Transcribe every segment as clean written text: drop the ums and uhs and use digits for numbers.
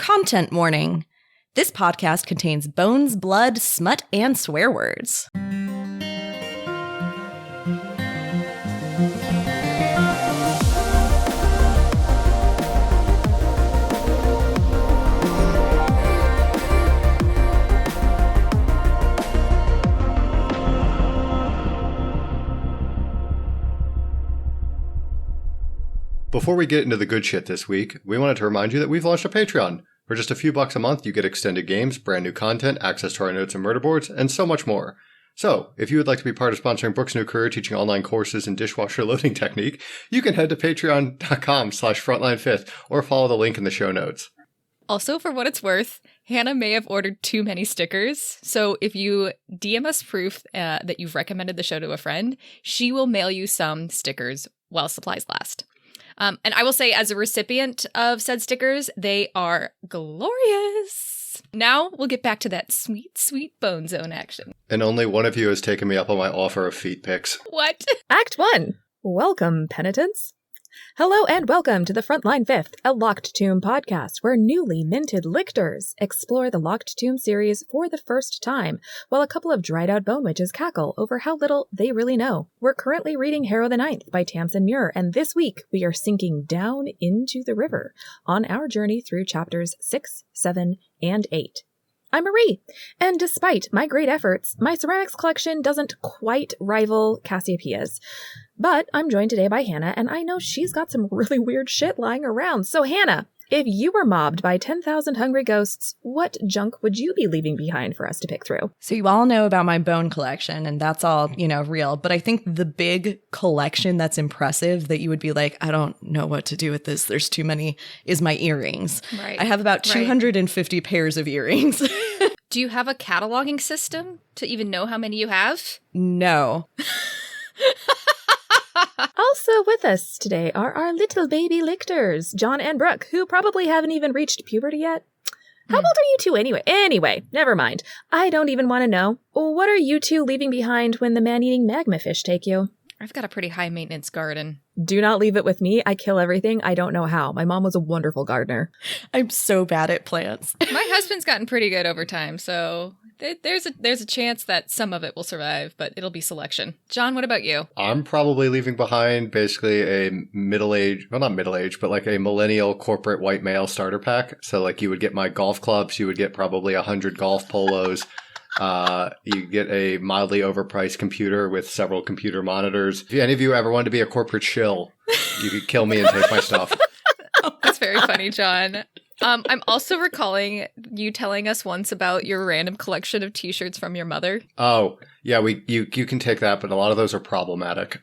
Content warning. This podcast contains bones, blood, smut, and swear words. Before we get into the good shit this week, we wanted to remind you that we've launched a Patreon. For just a few bucks a month, you get extended games, brand new content, access to our notes and murder boards, and so much more. So, if you would like to be part of sponsoring Brooke's new career teaching online courses in dishwasher loading technique, you can head to patreon.com/frontline5th or follow the link in the show notes. Also, for what it's worth, Hannah may have ordered too many stickers, so if you DM us proof that you've recommended the show to a friend, she will mail you some stickers while supplies last. And I will say, as a recipient of said stickers, they are glorious. Now we'll get back to that sweet, sweet Bone Zone action. And only one of you has taken me up on my offer of feet pics. What? Act 1. Welcome, penitents. Hello and welcome to the Frontline Fifth, a Locked Tomb podcast where newly minted Lyctors explore the Locked Tomb series for the first time, while a couple of dried-out bone witches cackle over how little they really know. We're currently reading Harrow the Ninth by Tamsin Muir, and this week we are sinking down into the river on our journey through chapters 6, 7, and 8. I'm Marie, and despite my great efforts, my ceramics collection doesn't quite rival Cassiopeia's. But I'm joined today by Hannah, and I know she's got some really weird shit lying around. So Hannah, if you were mobbed by 10,000 hungry ghosts, what junk would you be leaving behind for us to pick through? So you all know about my bone collection, and that's all, real. But I think the big collection that's impressive that you would be like, I don't know what to do with this, there's too many, is my earrings. Right. I have about 250 pairs of earrings. Do you have a cataloging system to even know how many you have? No. Also with us today are our little baby Lyctors, John and Brooke, who probably haven't even reached puberty yet. How old are you two anyway? Anyway, never mind. I don't even want to know. What are you two leaving behind when the man-eating magma fish take you? I've got a pretty high-maintenance garden. Do not leave it with me. I kill everything. I don't know how. My mom was a wonderful gardener. I'm so bad at plants. My husband's gotten pretty good over time, so there's a chance that some of it will survive, but it'll be selection. John, what about you? I'm probably leaving behind basically a middle-aged, well, not middle-aged, but like a millennial corporate white male starter pack. So like you would get my golf clubs, you would get probably 100 golf polos. You get a mildly overpriced computer with several computer monitors. If any of you ever wanted to be a corporate shill, you could kill me and take my stuff. That's very funny, John. I'm also recalling you telling us once about your random collection of t-shirts from your mother. Oh, yeah, you can take that, but a lot of those are problematic.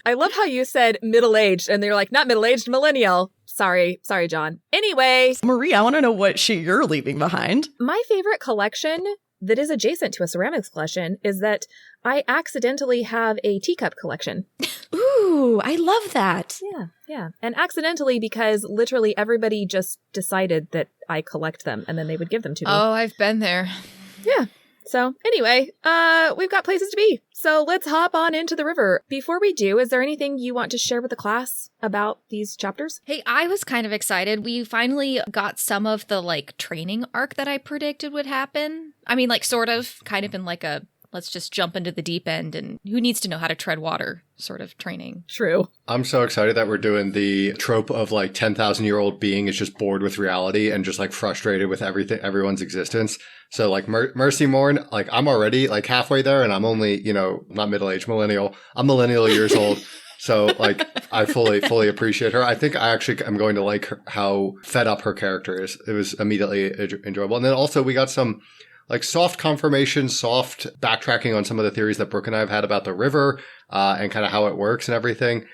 I love how you said middle-aged, and they're like, not middle-aged, millennial. Sorry, John. Anyway. Marie, I want to know what shit you're leaving behind. My favorite collection that is adjacent to a ceramics collection is that I accidentally have a teacup collection. Ooh, I love that. Yeah. And accidentally because literally everybody just decided that I collect them, and then they would give them to me. Oh, I've been there. Yeah. So anyway, we've got places to be. So let's hop on into the river. Before we do, is there anything you want to share with the class about these chapters? Hey, I was kind of excited. We finally got some of the training arc that I predicted would happen. I mean, sort of, kind of in a let's just jump into the deep end and who needs to know how to tread water sort of training. True. I'm so excited that we're doing the trope of 10,000-year-old being is just bored with reality and just frustrated with everyone's existence. So Mercy Morn, I'm already halfway there, and I'm only, not middle-aged, millennial. I'm millennial years old. So I fully appreciate her. I think I actually am going to like how fed up her character is. It was immediately enjoyable. And then also we got some soft confirmation, soft backtracking on some of the theories that Brooke and I have had about the river and kind of how it works and everything.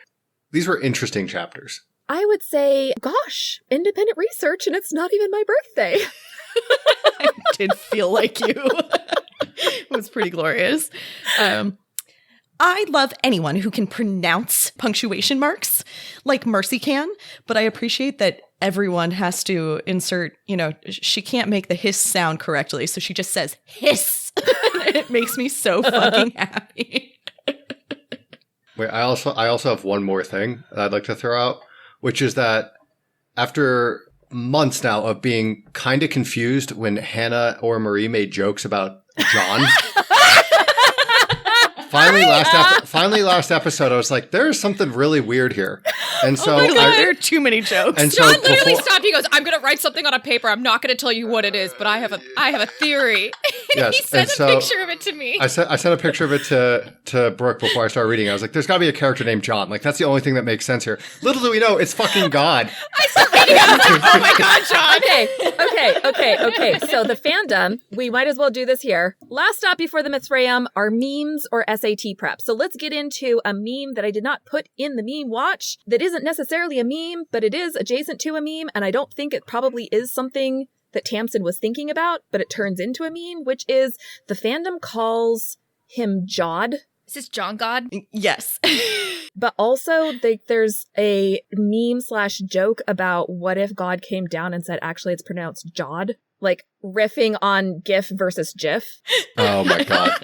These were interesting chapters. I would say, gosh, independent research, and it's not even my birthday. I did feel like you. It was pretty glorious. I love anyone who can pronounce punctuation marks like Mercy can, but I appreciate that everyone has to insert, she can't make the hiss sound correctly, so she just says hiss. It makes me so fucking happy. Wait, I also have one more thing that I'd like to throw out, which is that after months now of being kind of confused when Hannah or Marie made jokes about John. Finally, last episode, I was like, "There is something really weird here," and so there are too many jokes. And so John literally stopped. He goes, "I'm going to write something on a paper. I'm not going to tell you what it is, but I have a theory." Yes, he sent a picture of it to me. I sent a picture of it to Brooke before I started reading. I was like, "There's got to be a character named John. Like that's the only thing that makes sense here." Little do we know, it's fucking God. I started reading it. I was like, "Oh my god, John!" Okay. So the fandom, we might as well do this here. Last stop before the Mithraeum are memes or SAT prep. So let's get into a meme that I did not put in the meme watch that isn't necessarily a meme, but it is adjacent to a meme. And I don't think it probably is something that Tamsin was thinking about, but it turns into a meme, which is the fandom calls him Jod. Is this John God? Yes. But also there's a meme / joke about what if God came down and said, actually, it's pronounced Jod, like riffing on GIF versus GIF. Oh my god.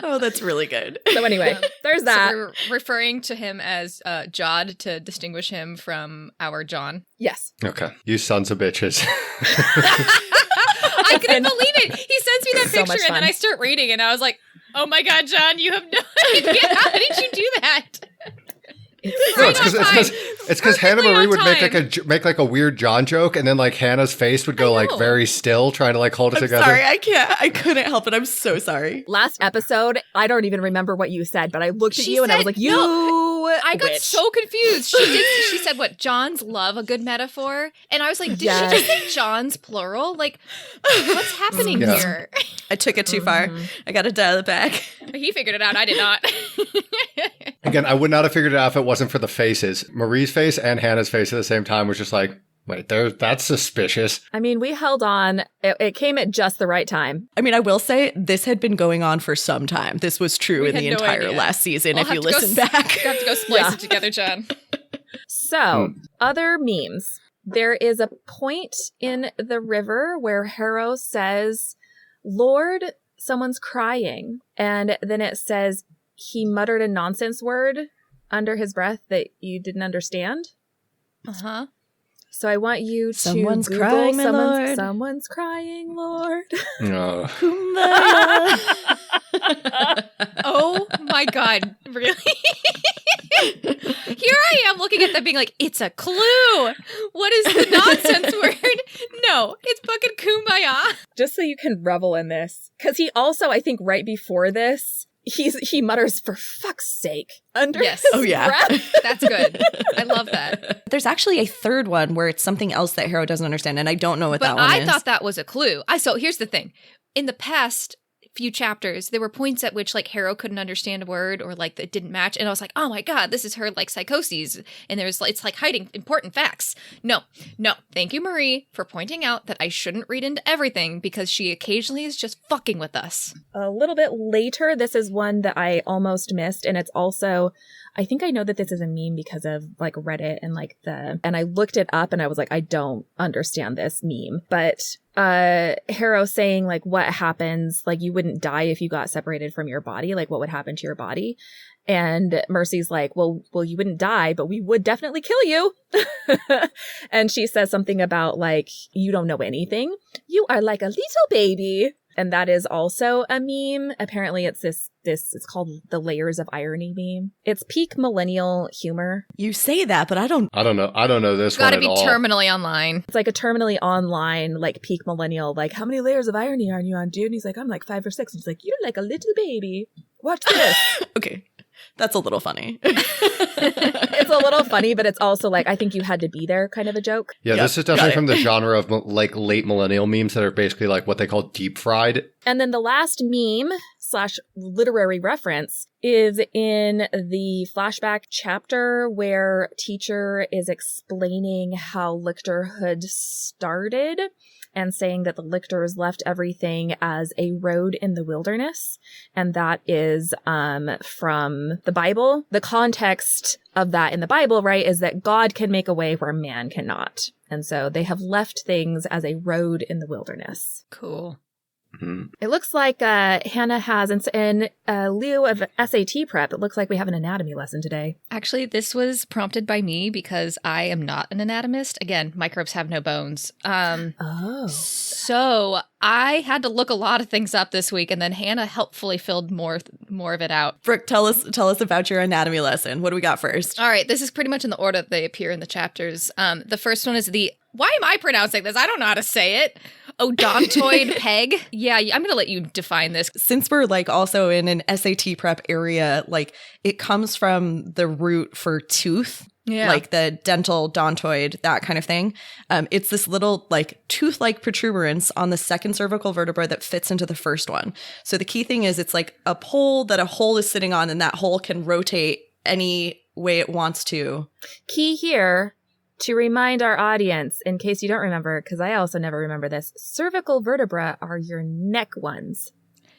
Oh, that's really good. So anyway, there's that. So we're referring to him as Jod to distinguish him from our John. Yes. Okay, you sons of bitches. I couldn't believe it. He sends me that So much picture, and then fun. I start reading, and I was like, "Oh my god, John, you have no idea! How did you do that?" No, Right it's on time. because Hannah Perfectly Marie on would time. make like a weird John joke, and then like Hannah's face would go I like know. very still, trying to like hold it I'm together. sorry, I couldn't help it. I'm so sorry. Last episode, I don't even remember what you said, but I looked at She you and I was said- like, you I got witch. so confused. She said, "What, John's love, a good metaphor?" And I was like, "Did Yes. she just say John's plural? Like, what's happening Yeah. here?" I took it too far. I got to dial it back. He figured it out. I did not. Again, I would not have figured it out if it wasn't for the faces. Marie's face and Hannah's face at the same time was just like, wait, that's suspicious. I mean, we held on. It came at just the right time. I mean, I will say this had been going on for some time. This was true We in had the no entire idea. last season, We'll if you have to go listen back. You have to go splice Yeah. it together, John. So, other memes. There is a point in the river where Harrow says, "Lord, someone's crying." And then it says he muttered a nonsense word under his breath that you didn't understand. Uh-huh. So I want you to Someone's Google crying, my lord. Someone's crying, Lord. No. Oh my god, really? Here I am looking at them being like, "It's a clue. What is the nonsense word?" No, it's fucking kumbaya. Just so you can revel in this. Because he also, I think right before this, he mutters, "For fuck's sake," under Yes. his Oh, yeah. breath. That's good. I love that. There's actually a third one where it's something else that Harrow doesn't understand, and I don't know what But that one I is. thought that was a clue. So here's the thing. In the past few chapters, there were points at which like Harrow couldn't understand a word or like it didn't match. And I was like, "Oh my god, this is her like psychoses." And it's like hiding important facts. No. Thank you, Marie, for pointing out that I shouldn't read into everything because she occasionally is just fucking with us. A little bit later, this is one that I almost missed. And it's also, I think I know that this is a meme because of like Reddit and like and I looked it up and I was like, I don't understand this meme. But Harrow saying like, what happens, like you wouldn't die if you got separated from your body, like what would happen to your body? And Mercy's like, well, you wouldn't die, but we would definitely kill you. And she says something about like, you don't know anything. You are like a little baby. And that is also a meme. Apparently it's it's called the layers of irony meme. It's peak millennial humor. You say that, but I don't. I don't know this one Gotta at be all. terminally online. It's like a terminally online, like peak millennial, like, how many layers of irony are you on, dude? And he's like, I'm like 5 or 6. And he's like, you're like a little baby. Watch this. Okay, that's a little funny. It's a little funny, but it's also like, I think you had to be there kind of a joke. Yeah, Yep, this is definitely got it. from the genre of like late millennial memes that are basically like what they call deep fried. And then the last meme / literary reference is in the flashback chapter where teacher is explaining how Lyctorhood started and saying that the Lyctors left everything as a road in the wilderness. And that is from the Bible. The context of that in the Bible, right, is that God can make a way where man cannot. And so they have left things as a road in the wilderness. Cool. It looks like Hannah has, in lieu of SAT prep, it looks like we have an anatomy lesson today. Actually, this was prompted by me because I am not an anatomist. Again, microbes have no bones. So I had to look a lot of things up this week, and then Hannah helpfully filled more of it out. Brooke, tell us about your anatomy lesson. What do we got first? All right, this is pretty much in the order that they appear in the chapters. The first one is why am I pronouncing this? I don't know how to say it. Odontoid peg. Yeah, I'm going to let you define this. Since we're like also in an SAT prep area, like it comes from the root for tooth. Yeah. Like the dental, dontoid, that kind of thing. It's this little like tooth-like protuberance on the second cervical vertebra that fits into the first one. So the key thing is it's like a pole that a hole is sitting on, and that hole can rotate any way it wants to. Key here to remind our audience, in case you don't remember, because I also never remember this, cervical vertebra are your neck ones.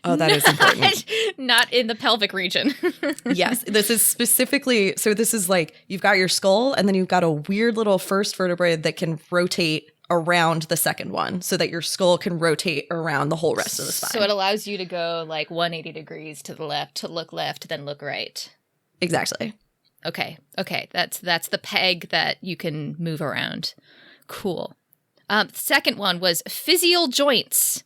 Oh, that is important. Not in the pelvic region. Yes, this is specifically, so this is like, you've got your skull, and then you've got a weird little first vertebrae that can rotate around the second one so that your skull can rotate around the whole rest of the spine. So it allows you to go like 180 degrees to the left, to look left, then look right. Exactly. Okay. That's the peg that you can move around. Cool. Second one was physial joints.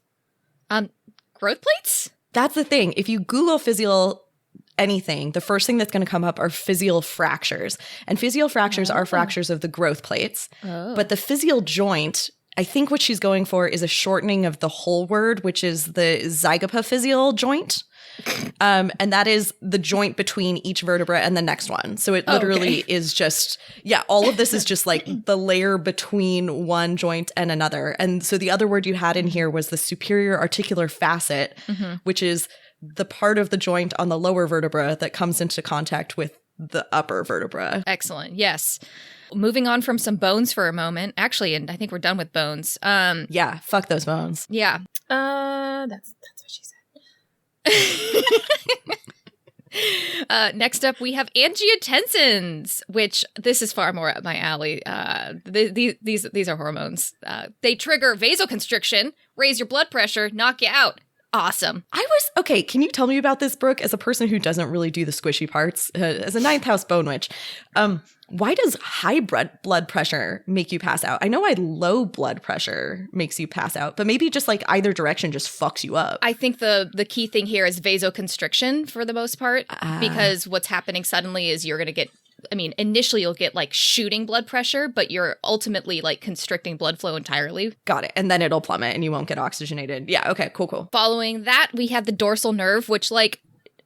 Growth plates? That's the thing. If you Google physial anything, the first thing that's going to come up are physial fractures. And physial fractures are fractures of the growth plates. Oh. But the physial joint, I think what she's going for is a shortening of the whole word, which is the zygapophysial joint. And that is the joint between each vertebra and the next one. So it literally is just, all of this is just like the layer between one joint and another. And so the other word you had in here was the superior articular facet, which is the part of the joint on the lower vertebra that comes into contact with the upper vertebra. Excellent. Yes. Moving on from some bones for a moment. Actually, and I think we're done with bones. Yeah, fuck those bones. Yeah. That's what she said. Next up, we have angiotensins, which this is far more up my alley. These are hormones. They trigger vasoconstriction, raise your blood pressure, knock you out. Awesome. Okay, can you tell me about this, Brooke, as a person who doesn't really do the squishy parts, as a ninth house bone witch? Why does high blood pressure make you pass out? I know low blood pressure makes you pass out, but maybe just like either direction just fucks you up. I think the key thing here is vasoconstriction for the most part, because what's happening suddenly is you're going to get, initially you'll get like shooting blood pressure, but you're ultimately like constricting blood flow entirely. Got it. And then it'll plummet and you won't get oxygenated. Yeah. Okay, cool. Following that, we have the dorsal nerve, which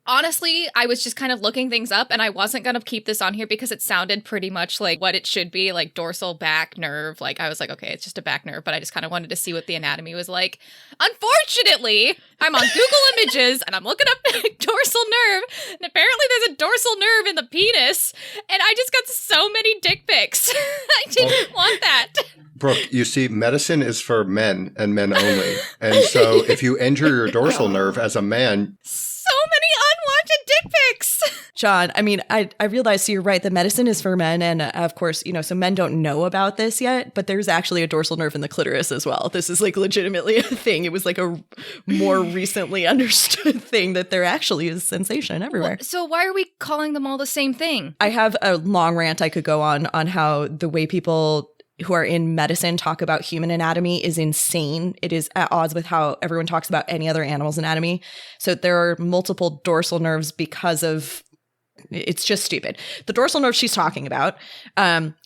honestly, I was just kind of looking things up, and I wasn't going to keep this on here because it sounded pretty much like what it should be, like dorsal back nerve. Like, I was like, okay, it's just a back nerve, but I just kind of wanted to see what the anatomy was like. Unfortunately, I'm on Google Images, and I'm looking up dorsal nerve, and apparently there's a dorsal nerve in the penis, and I just got so many dick pics. I didn't want that. Brooke, you see, medicine is for men and men only. And so if you injure your dorsal nerve as a man... So many unwanted dick pics. John, I realize, so you're right, the medicine is for men, and of course, so men don't know about this yet, but there's actually a dorsal nerve in the clitoris as well. This is like legitimately a thing. It was like a more recently understood thing that there actually is sensation everywhere. Well, so why are we calling them all the same thing? I have a long rant I could go on how the way people who are in medicine talk about human anatomy is insane. It is at odds with how everyone talks about any other animal's anatomy. So there are multiple dorsal nerves because of, it's just stupid. The dorsal nerve she's talking about,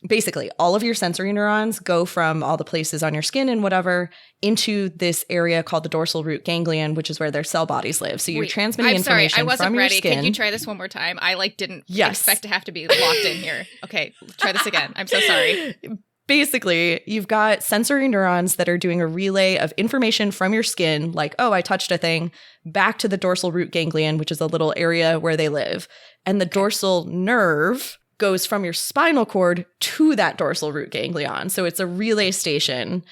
basically all of your sensory neurons go from all the places on your skin and whatever into this area called the dorsal root ganglion, which is where their cell bodies live. So you're transmitting information from your skin. I'm sorry, I wasn't ready. Can you try this one more time? I didn't expect to have to be locked in here. Okay, try this again. I'm so sorry. Basically, you've got sensory neurons that are doing a relay of information from your skin, like, oh, I touched a thing, back to the dorsal root ganglion, which is a little area where they live. And the dorsal nerve goes from your spinal cord to that dorsal root ganglion. So it's a relay station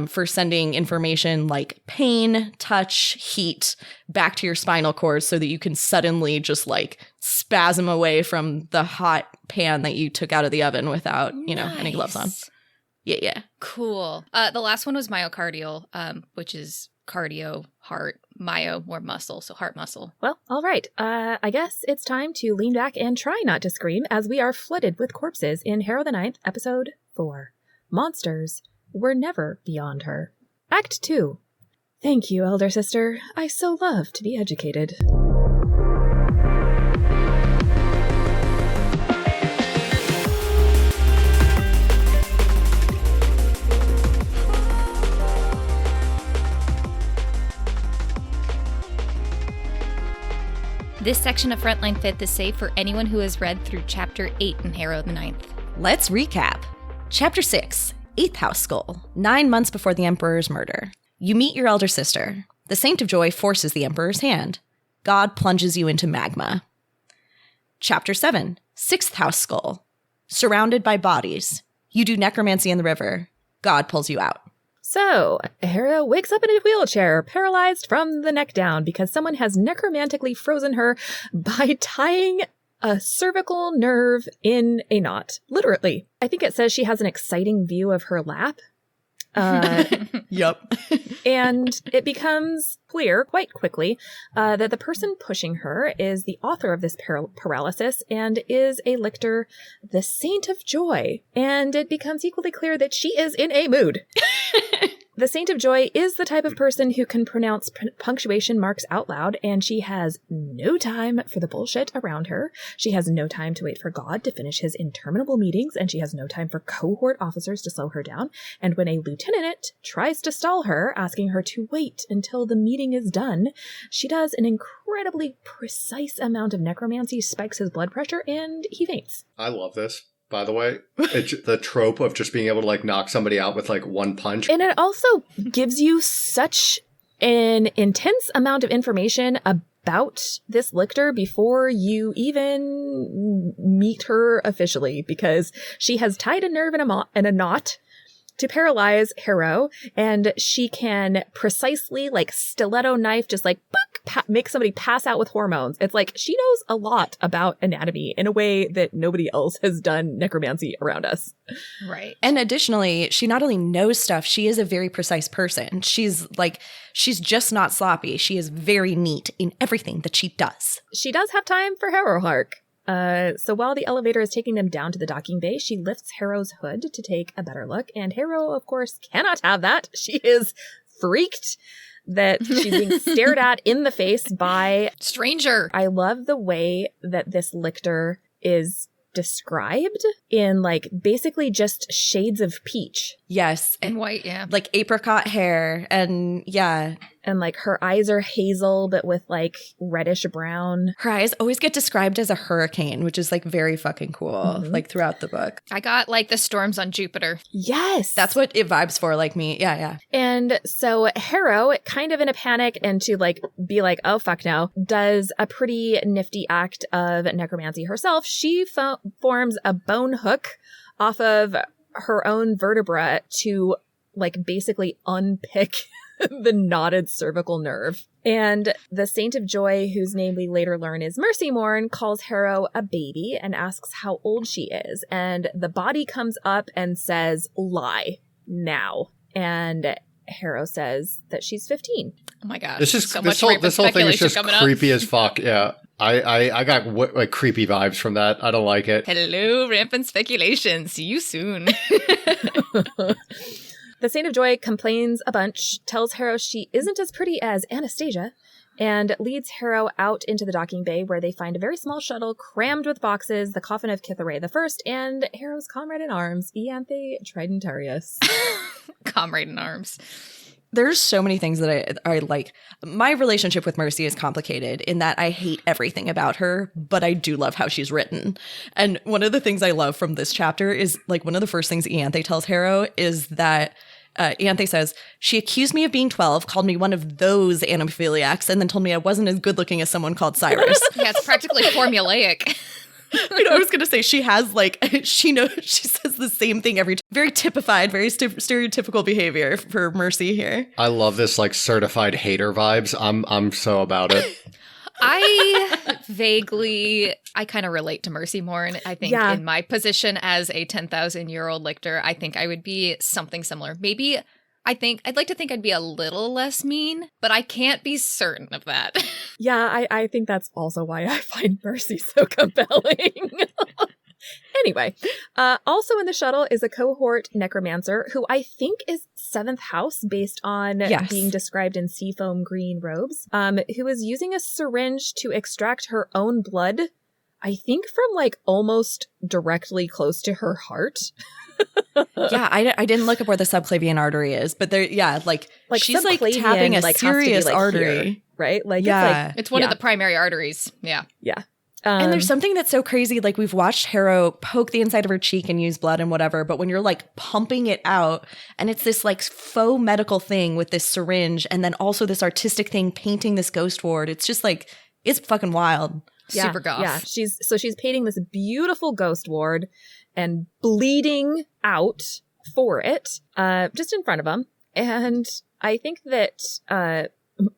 for sending information like pain, touch, heat back to your spinal cord so that you can suddenly just like spasm away from the hot pan that you took out of the oven without, any gloves on. Yeah. Cool. The last one was myocardial, which is cardio, heart, myo, more muscle, so heart muscle. Well, all right. I guess it's time to lean back and try not to scream as we are flooded with corpses in Harrow the Ninth, Episode 4. Monsters were never beyond her. Act 2. Thank you, elder sister. I so love to be educated. This section of Frontline Fifth is safe for anyone who has read through Chapter 8 in Harrow the Ninth. Let's recap. Chapter 6, 8th House Skull, 9 months before the Emperor's murder. You meet your elder sister. The Saint of Joy forces the Emperor's hand. God plunges you into magma. Chapter 7, 6th House Skull, surrounded by bodies. You do necromancy in the river. God pulls you out. So, Harrow wakes up in a wheelchair, paralyzed from the neck down because someone has necromantically frozen her by tying a cervical nerve in a knot. Literally. I think it says she has an exciting view of her lap. Yup. And it becomes clear quite quickly that the person pushing her is the author of this paralysis and is a Lyctor, the Saint of Joy. And it becomes equally clear that she is in a mood. The Saint of Joy is the type of person who can pronounce punctuation marks out loud, and she has no time for the bullshit around her. She has no time to wait for God to finish his interminable meetings, and she has no time for cohort officers to slow her down. And when a lieutenant tries to stall her, asking her to wait until the meeting is done, she does an incredibly precise amount of necromancy, spikes his blood pressure, and he faints. I love this. By the way, it's the trope of just being able to like knock somebody out with like one punch. And it also gives you such an intense amount of information about this Lyctor before you even meet her officially, because she has tied a nerve in a knot to paralyze Harrow, and she can precisely, like stiletto knife, just like make somebody pass out with hormones. It's like she knows a lot about anatomy in a way that nobody else has done necromancy around us. Right. And additionally, she not only knows stuff, she is a very precise person. She's just not sloppy. She is very neat in everything that she does. She does have time for Harrow Hark. So while the elevator is taking them down to the docking bay, she lifts Harrow's hood to take a better look. And Harrow, of course, cannot have that. She is freaked that she's being stared at in the face by stranger. I love the way that this Lyctor is described in like basically just shades of peach. Yes. And white, yeah. Like apricot hair. And yeah. And like her eyes are hazel, but with like reddish brown. Her eyes always get described as a hurricane, which is like very fucking cool, like throughout the book. I got like the storms on Jupiter. Yes. That's what it vibes for, like me. Yeah, yeah. And so Harrow, kind of in a panic and to like be like, oh, fuck no, does a pretty nifty act of necromancy herself. She forms a bone hook off of her own vertebra to like basically unpick the knotted cervical nerve. And the Saint of Joy, whose name we later learn is Mercy Morn, calls Harrow a baby and asks how old she is. And the body comes up and says, lie now. And Harrow says that she's 15. Oh my gosh. This whole thing is just creepy as fuck. Yeah. I got like creepy vibes from that. I don't like it. Hello, rampant speculation. See you soon. The Saint of Joy complains a bunch, tells Harrow she isn't as pretty as Anastasia, and leads Harrow out into the docking bay where they find a very small shuttle crammed with boxes, the coffin of Kitharay I, and Harrow's comrade in arms, Ianthe Tridentarius. Comrade in arms. There's so many things that I like. My relationship with Mercy is complicated in that I hate everything about her, but I do love how she's written. And one of the things I love from this chapter is like one of the first things Ianthe tells Harrow is that Ianthe says, she accused me of being 12, called me one of those anophiliacs, and then told me I wasn't as good looking as someone called Cyrus. Yeah, it's practically formulaic. I was going to say she has like, she says the same thing every time. Very typified, very stereotypical behavior for Mercy here. I love this like certified hater vibes. I'm so about it. I kind of relate to Mercy Morn. I think in my position as a 10,000-year-old Lyctor, I think I would be something similar. Maybe I'd like to think I'd be a little less mean, but I can't be certain of that. Yeah, I think that's also why I find Mercy so compelling. Anyway, also in the shuttle is a cohort necromancer who I think is 7th house based on being described in seafoam green robes, who is using a syringe to extract her own blood, I think from like almost directly close to her heart. Yeah, I didn't look up where the subclavian artery is, but there, like she's like subclavian, tapping a like, has to be, serious like, artery, here, right? Like, yeah, It's one of the primary arteries. Yeah. Yeah. And there's something that's so crazy. Like we've watched Harrow poke the inside of her cheek and use blood and whatever, but when you're like pumping it out and it's this like faux medical thing with this syringe and then also this artistic thing painting this ghost ward, it's just like, it's fucking wild. Super goth. Yeah, she's painting this beautiful ghost ward and bleeding out for it, just in front of him. And I think that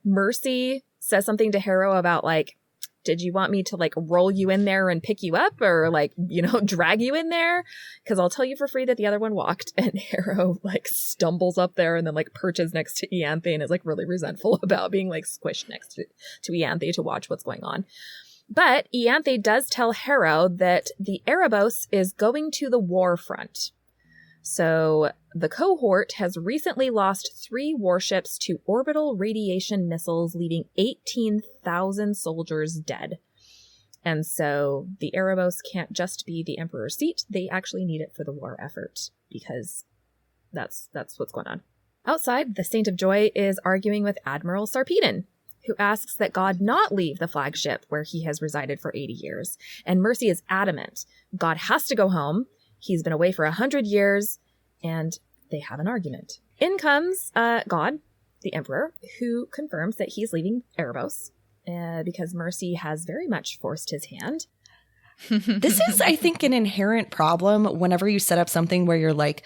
Mercy says something to Harrow about like, did you want me to like roll you in there and pick you up or like, drag you in there? Because I'll tell you for free that the other one walked. And Harrow like stumbles up there and then like perches next to Ianthe and is like really resentful about being like squished next to Ianthe to watch what's going on. But Ianthe does tell Harrow that the Erebos is going to the war front. So the cohort has recently lost 3 warships to orbital radiation missiles, leaving 18,000 soldiers dead. And so the Erebos can't just be the Emperor's seat. They actually need it for the war effort because that's what's going on. Outside, the Saint of Joy is arguing with Admiral Sarpedon, who asks that God not leave the flagship where he has resided for 80 years. And Mercy is adamant. God has to go home. He's been away for 100 years, and they have an argument. In comes God, the Emperor, who confirms that he's leaving Erebos because Mercy has very much forced his hand. This is, I think, an inherent problem whenever you set up something where you're like,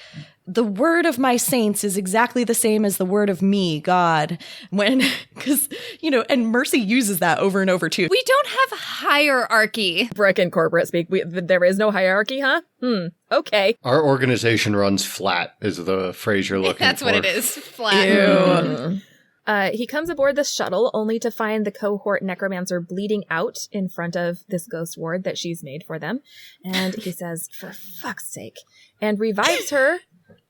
the word of my saints is exactly the same as the word of me, God. Because, and Mercy uses that over and over too. We don't have hierarchy. Brooke and corporate speak. There is no hierarchy, huh? Okay. Our organization runs flat is the phrase you're looking That's for. what it is. Flat. Ew. He comes aboard the shuttle only to find the cohort necromancer bleeding out in front of this ghost ward that she's made for them. And he says, for fuck's sake, and revives her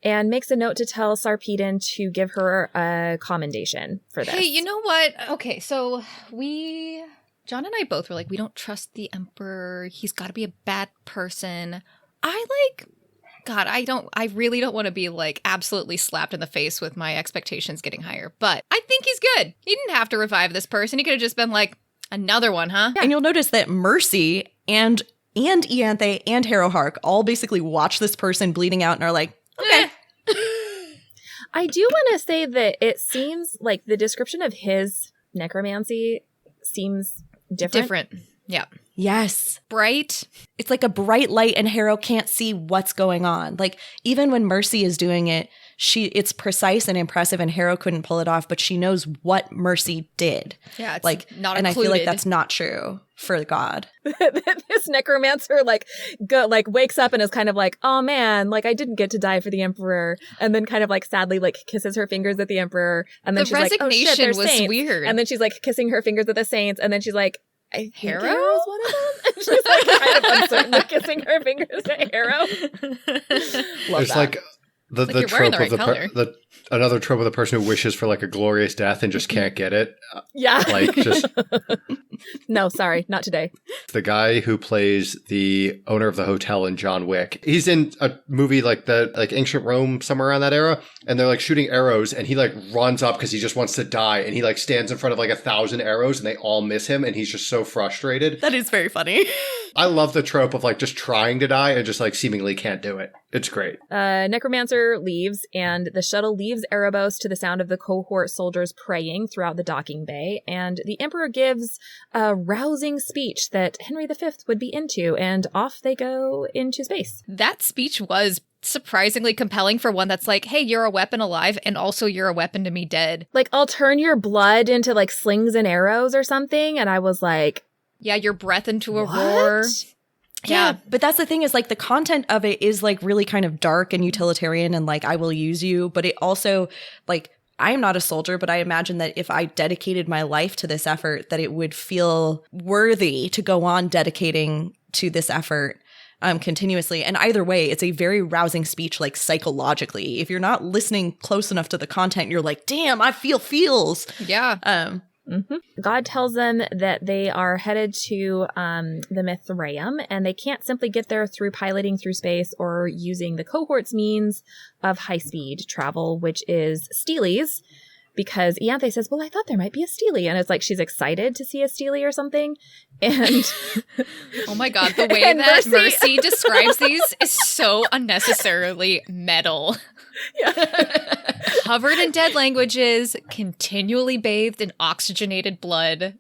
and makes a note to tell Sarpedon to give her a commendation for this. Hey, you know what? Okay, so John and I both were like, we don't trust the Emperor. He's got to be a bad person. I really don't want to be like absolutely slapped in the face with my expectations getting higher, but I think he's good. He didn't have to revive this person. He could have just been like, another one, huh? Yeah. And you'll notice that Mercy and Ianthe and Harrow Hark all basically watch this person bleeding out and are like, okay. I do want to say that it seems like the description of his necromancy seems different. Yeah. Yes. Bright. It's like a bright light and Harrow can't see what's going on. Like even when Mercy is doing it, it's precise and impressive and Harrow couldn't pull it off, but she knows what Mercy did. Yeah, it's like not and included. I feel like that's not true for God. This necromancer wakes up and is kind of like, oh man, like I didn't get to die for the Emperor, and then kind of like sadly like kisses her fingers at the Emperor, and then the she's like, oh shit, resignation there's was saints. weird. And then she's like kissing her fingers at the saints, and then she's like, I think Harrow? Harrow's one of them. And she's like kind of uncertainly kissing her fingers at Harrow. Love It's that. like the you're wearing trope the right of another trope of the person who wishes for like a glorious death and just can't get it. Yeah. Like just No, sorry, not today. the guy who plays the owner of the hotel in John Wick. He's in a movie like Ancient Rome, somewhere around that era, and they're like shooting arrows, and he like runs up because he just wants to die, and he like stands in front of like 1,000 arrows, and they all miss him, and he's just so frustrated. That is very funny. I love the trope of like just trying to die and just like seemingly can't do it. It's great. Necromancer leaves, and the shuttle leaves Erebos to the sound of the cohort soldiers praying throughout the docking bay, and the Emperor gives a rousing speech that Henry V would be into, and off they go into space. That speech was surprisingly compelling for one that's like, hey, you're a weapon alive, and also you're a weapon to me dead. Like, I'll turn your blood into like slings and arrows or something, and I was like, Yeah, your breath into a what? roar. Yeah, but that's the thing is like the content of it is like really kind of dark and utilitarian and like I will use you, but it also like I'm not a soldier, but I imagine that if I dedicated my life to this effort, that it would feel worthy to go on dedicating to this effort continuously. And either way, it's a very rousing speech, like psychologically. If you're not listening close enough to the content, you're like, damn, I feel feels. Yeah. God tells them that they are headed to the Mithraeum, and they can't simply get there through piloting through space or using the cohort's means of high-speed travel, which is steelies, because Ianthe says, well, I thought there might be a steely. And it's like she's excited to see a steely or something. And oh my God, the way that Mercy describes these is so unnecessarily metal. Yeah. Covered in dead languages, continually bathed in oxygenated blood.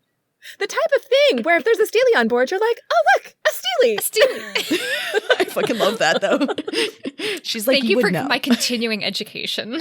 The type of thing where if there's a steely on board, you're like, oh, look, a steely. A steely. I fucking love that, though. She's like, Thank you for know. my continuing education.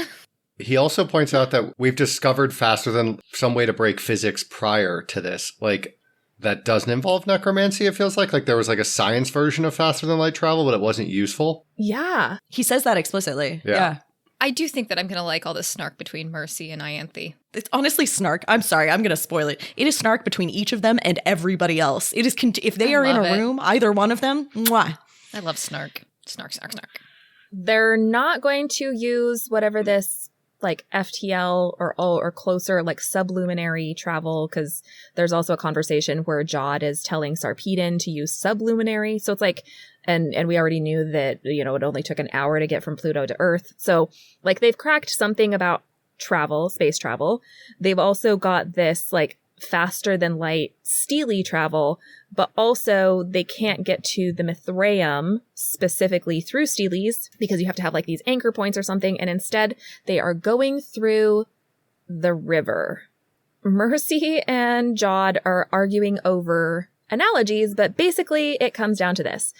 He also points out that we've discovered faster than some way to break physics prior to this. Like, that doesn't involve necromancy, it feels like. Like, there was like a science version of faster than light travel, but it wasn't useful. Yeah. He says that explicitly. Yeah. I do think that I'm going to like all this snark between Mercy and Ianthe. It's honestly snark. I'm sorry. I'm going to spoil it. It is snark between each of them and everybody else. It is if they are in a room, either one of them, mwah. I love snark. Snark, snark, snark. They're not going to use whatever this like FTL or closer like subluminary travel, because there's also a conversation where Jod is telling Sarpedon to use subluminary. So it's like, and we already knew that, you know, it only took an hour to get from Pluto to Earth. So like they've cracked something about travel, space travel. They've also got this like faster than light steely travel, but also they can't get to the Mithraeum specifically through steelies because you have to have like these anchor points or something. And instead they are going through the river. Mercy and Jod are arguing over analogies, but basically it comes down to this,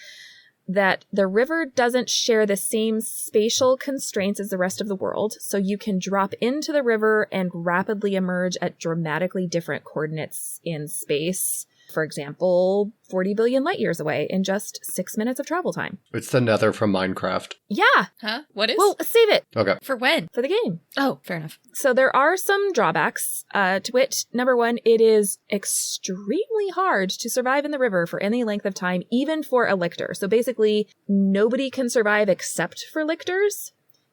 that the river doesn't share the same spatial constraints as the rest of the world, so you can drop into the river and rapidly emerge at dramatically different coordinates in space. For example, 40 billion light years away in just 6 minutes of travel time. It's the Nether from Minecraft. Yeah. Huh? What is? Well, save it. Okay. For when? For the game. Oh, fair enough. So there are some drawbacks, to which, number one, it is extremely hard to survive in the river for any length of time, even for a Lyctor. So basically, nobody can survive except for Lyctors,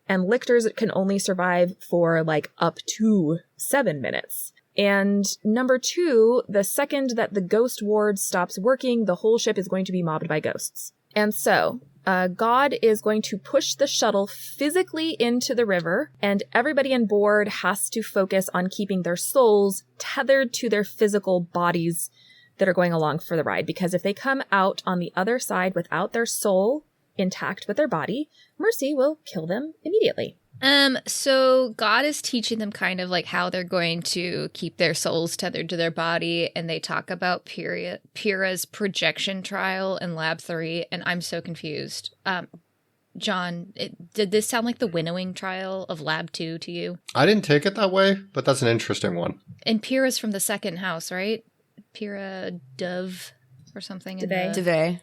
and Lyctors can only survive for like up to 7 minutes. And number two, the second that the ghost ward stops working, the whole ship is going to be mobbed by ghosts. And so God is going to push the shuttle physically into the river, and everybody on board has to focus on keeping their souls tethered to their physical bodies that are going along for the ride. Because if they come out on the other side without their soul intact with their body, Mercy will kill them immediately. So God is teaching them kind of like how they're going to keep their souls tethered to their body, and they talk about Pyrrha's projection trial in Lab 3, and I'm so confused. John, did this sound like the winnowing trial of Lab 2 to you? I didn't take it that way, but that's an interesting one. And Pyrrha's from the second house, right? Pyrrha Dove or something. Deve.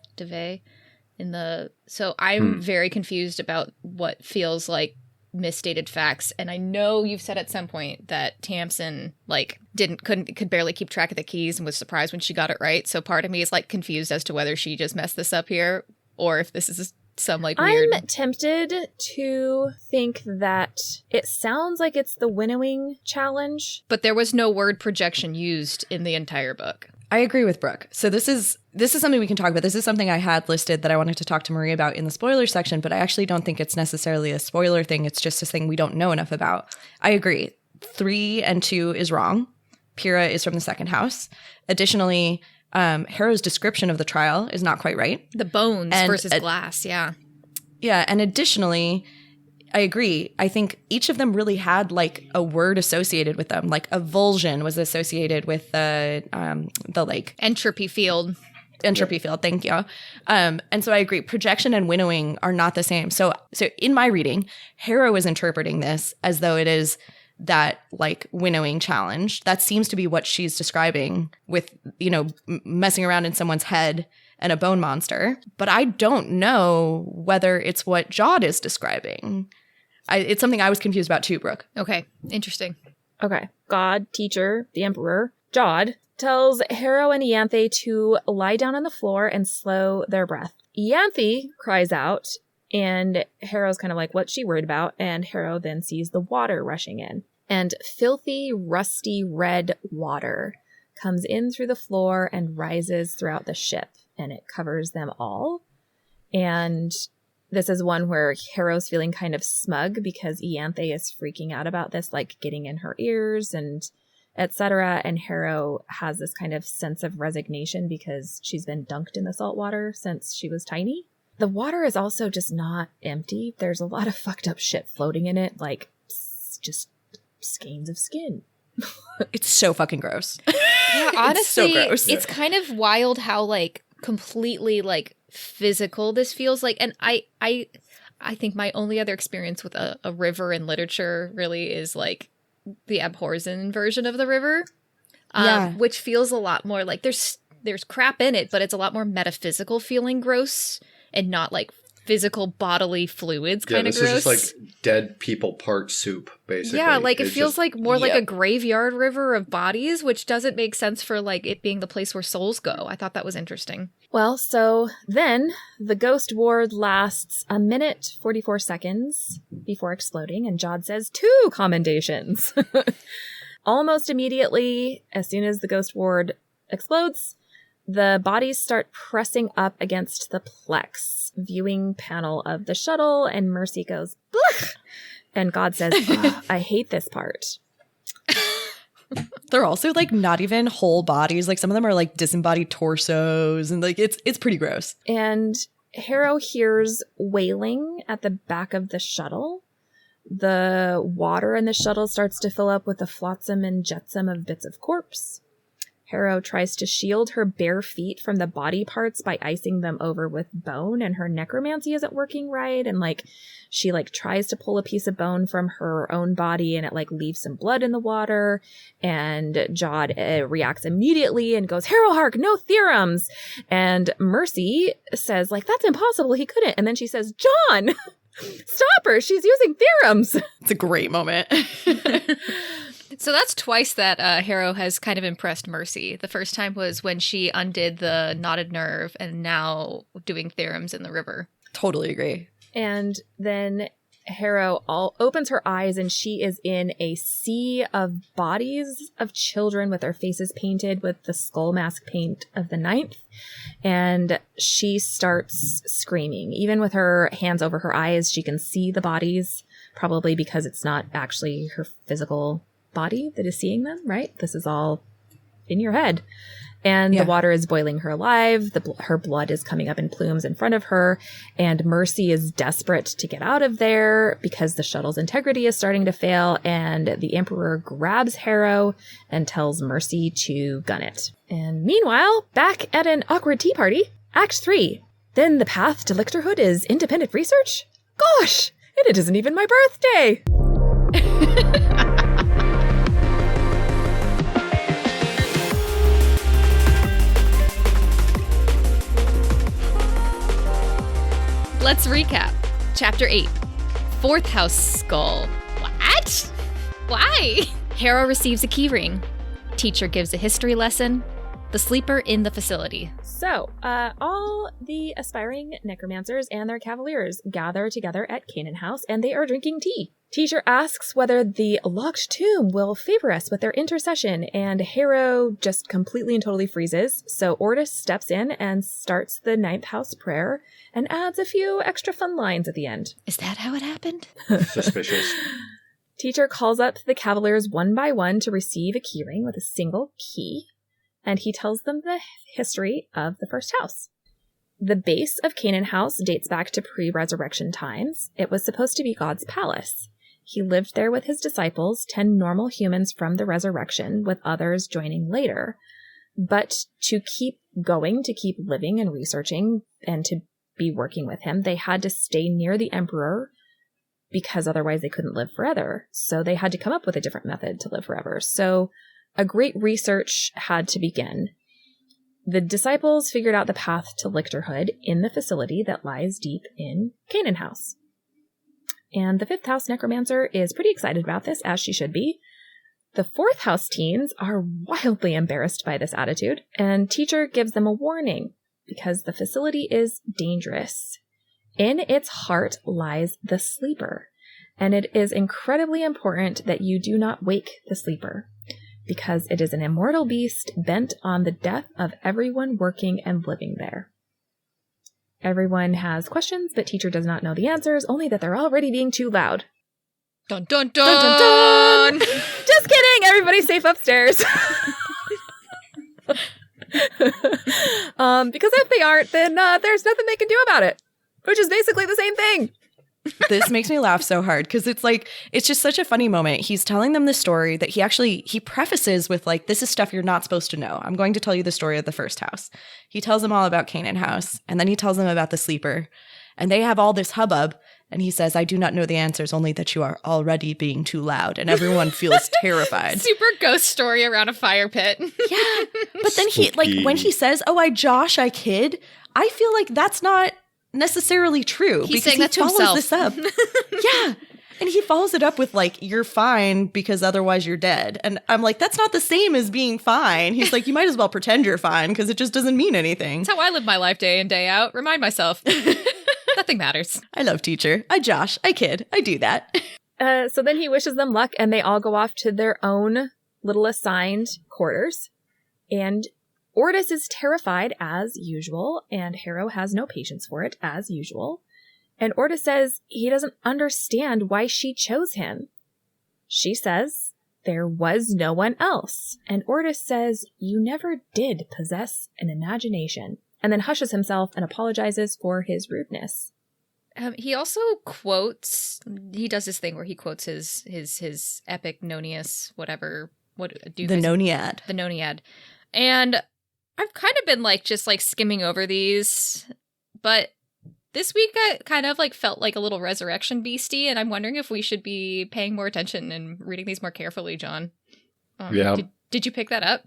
So I'm very confused about what feels like misstated facts, and I know you've said at some point that Tamsin like could barely keep track of the keys and was surprised when she got it right. So part of me is like confused as to whether she just messed this up here or if this is some like weird. I'm tempted to think that it sounds like it's the winnowing challenge, but there was no word projection used in the entire book. I agree with Brooke. So this is something we can talk about. This is something I had listed that I wanted to talk to Marie about in the spoiler section, but I actually don't think it's necessarily a spoiler thing. It's just a thing we don't know enough about. I agree. 3 and 2 is wrong. Pyrrha is from the second house. Additionally, Harrow's description of the trial is not quite right. The bones versus glass, yeah. Yeah, and additionally, I agree. I think each of them really had like a word associated with them. Like avulsion was associated with the like entropy field. Entropy field, thank you. And so I agree. Projection and winnowing are not the same. So in my reading, Harrow is interpreting this as though it is that like winnowing challenge. That seems to be what she's describing with, you know, messing around in someone's head and a bone monster. But I don't know whether it's what Jod is describing. It's something I was confused about too, Brooke. Okay, interesting. Okay. God, teacher, the emperor, Jod, tells Harrow and Ianthe to lie down on the floor and slow their breath. Ianthe cries out, and Harrow's kind of like, what's she worried about? And Harrow then sees the water rushing in. And filthy, rusty red water comes in through the floor and rises throughout the ship, and it covers them all. And this is one where Harrow's feeling kind of smug because Ianthe is freaking out about this, like getting in her ears and etc. And Harrow has this kind of sense of resignation because she's been dunked in the salt water since she was tiny. The water is also just not empty. There's a lot of fucked up shit floating in it, like just skeins of skin. It's so fucking gross. Yeah, honestly, it's so gross. It's kind of wild how like completely like physical this feels like. And I think my only other experience with a river in literature really is like the Abhorsen version of the river, which feels a lot more like there's crap in it, but it's a lot more metaphysical feeling gross and not like physical bodily fluids kind of gross. This is just like dead people part soup, basically. Yeah, like it It's feels just, like more like a graveyard river of bodies, which doesn't make sense for like it being the place where souls go. I thought that was interesting. Well, so then the ghost ward lasts 1:44 seconds before exploding, and Jod says 2 commendations. Almost immediately, as soon as the ghost ward explodes, the bodies start pressing up against the plex viewing panel of the shuttle, and Mercy goes, "Blech!" And God says, "Oh, I hate this part." They're also like not even whole bodies. Like some of them are like disembodied torsos, and like it's pretty gross. And Harrow hears wailing at the back of the shuttle. The water in the shuttle starts to fill up with the flotsam and jetsam of bits of corpse. Harrow tries to shield her bare feet from the body parts by icing them over with bone, and her necromancy isn't working right. And like she like tries to pull a piece of bone from her own body, and it like leaves some blood in the water. And Jod reacts immediately and goes, "Harrow, hark, no theorems." And Mercy says like, "That's impossible, he couldn't." And then she says, "John, stop her, she's using theorems." It's a great moment. So that's twice that Harrow has kind of impressed Mercy. The first time was when she undid the knotted nerve, and now doing theorems in the river. Totally agree. And then Harrow opens her eyes, and she is in a sea of bodies of children with their faces painted with the skull mask paint of the Ninth. And she starts screaming. Even with her hands over her eyes, she can see the bodies, probably because it's not actually her physical body that is seeing them, right? This is all in your head. And the water is boiling her alive. Her blood is coming up in plumes in front of her. And Mercy is desperate to get out of there because the shuttle's integrity is starting to fail. And the Emperor grabs Harrow and tells Mercy to gun it. And meanwhile, back at an awkward tea party, Act 3. Then the path to lictorhood is independent research? Gosh, and it isn't even my birthday. Let's recap. Chapter 8. Fourth house skull. What? Why? Harrow receives a keyring. Teacher gives a history lesson. The sleeper in the facility. So, all the aspiring necromancers and their cavaliers gather together at Canaan House, and they are drinking tea. Teacher asks whether the locked tomb will favor us with their intercession, and Harrow just completely and totally freezes. So Ortis steps in and starts the ninth house prayer and adds a few extra fun lines at the end. Is that how it happened? Suspicious. Teacher calls up the cavaliers one by one to receive a keyring with a single key, and he tells them the history of the first house. The base of Canaan House dates back to pre-resurrection times. It was supposed to be God's palace. He lived there with his disciples, 10 normal humans from the resurrection, with others joining later. But to keep going, to keep living and researching, and to be working with him, they had to stay near the emperor because otherwise they couldn't live forever. So they had to come up with a different method to live forever. So a great research had to begin. The disciples figured out the path to lictorhood in the facility that lies deep in Canaan House. And the 5th house necromancer is pretty excited about this, as she should be. The 4th house teens are wildly embarrassed by this attitude, and teacher gives them a warning because the facility is dangerous. In its heart lies the sleeper, and it is incredibly important that you do not wake the sleeper, because it is an immortal beast bent on the death of everyone working and living there. Everyone has questions, but teacher does not know the answers, only that they're already being too loud. Dun dun dun! Dun, dun, dun! Just kidding! Everybody's safe upstairs. Because if they aren't, then there's nothing they can do about it, which is basically the same thing. This makes me laugh so hard because it's just such a funny moment. He's telling them this story that he prefaces with like, this is stuff you're not supposed to know. I'm going to tell you the story of the 1st house. He tells them all about Canaan House, and then he tells them about the sleeper, and they have all this hubbub. And he says, I do not know the answers, only that you are already being too loud. And everyone feels terrified. Super ghost story around a fire pit. Yeah. But then when he says, oh, I kid, I feel like that's not necessarily true. He's because saying he that to follows himself. this up. Yeah. And he follows it up with like, you're fine because otherwise you're dead. And I'm like, that's not the same as being fine. He's like, you might as well pretend you're fine because it just doesn't mean anything. That's how I live my life day in, day out. Remind myself. Nothing matters. I love teacher. I kid. I do that. So then he wishes them luck, and they all go off to their own little assigned quarters. And Ortis is terrified, as usual, and Harrow has no patience for it, as usual. And Ortis says he doesn't understand why she chose him. She says there was no one else. And Ortis says, you never did possess an imagination. And then hushes himself and apologizes for his rudeness. He also quotes, he does this thing where he quotes his epic Nonius, whatever. The Noniad. The Noniad. And I've kind of been just skimming over these, but this week I kind of felt like a little resurrection beastie, and I'm wondering if we should be paying more attention and reading these more carefully, John. Yeah. Did you pick that up?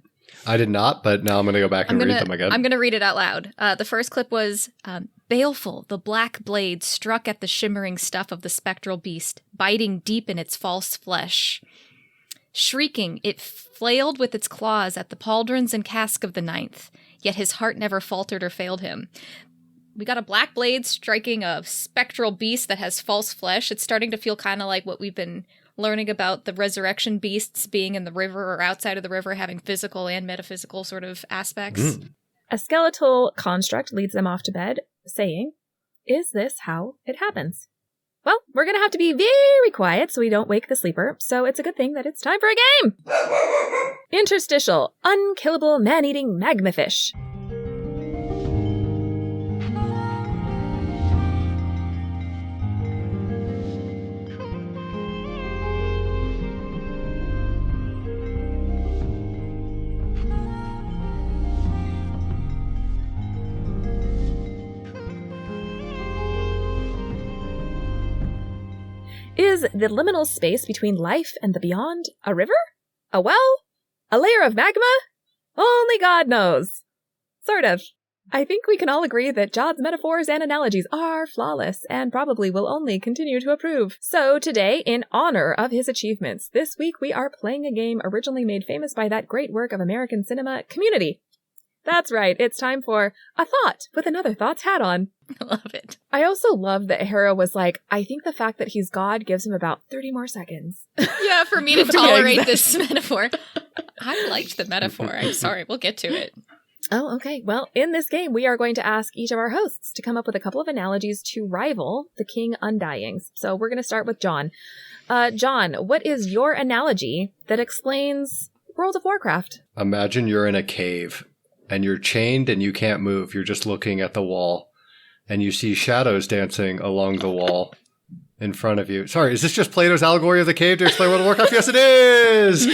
I did not, but now I'm going to go back and read them again. I'm going to read it out loud. The first clip was, baleful, the black blade struck at the shimmering stuff of the spectral beast, biting deep in its false flesh. Shrieking, it flailed with its claws at the pauldrons and cask of the ninth, yet his heart never faltered or failed him. We got a black blade striking a spectral beast that has false flesh. It's starting to feel kind of like what we've been learning about the resurrection beasts being in the river or outside of the river, having physical and metaphysical sort of aspects. A skeletal construct leads them off to bed, saying, is this how it happens? Well, we're going to have to be very quiet so we don't wake the sleeper, so it's a good thing that it's time for a game! Interstitial, unkillable man-eating magmafish. Is the liminal space between life and the beyond a river? A well? A layer of magma? Only God knows. Sort of. I think we can all agree that Jod's metaphors and analogies are flawless and probably will only continue to improve. So today, in honor of his achievements, this week we are playing a game originally made famous by that great work of American cinema, Community. That's right, it's time for A Thought with Another Thought's hat on. I love it. I also love that Harrow was like, I think the fact that he's God gives him about 30 more seconds. Yeah, for me to tolerate this metaphor. I liked the metaphor. I'm sorry, we'll get to it. Oh, okay. Well, in this game, we are going to ask each of our hosts to come up with a couple of analogies to rival the King Undyings. So we're going to start with John. John, what is your analogy that explains World of Warcraft? Imagine you're in a cave and you're chained and you can't move. You're just looking at the wall and you see shadows dancing along the wall in front of you. Sorry, is this just Plato's allegory of the cave to explain World of Warcraft? Yes, it is!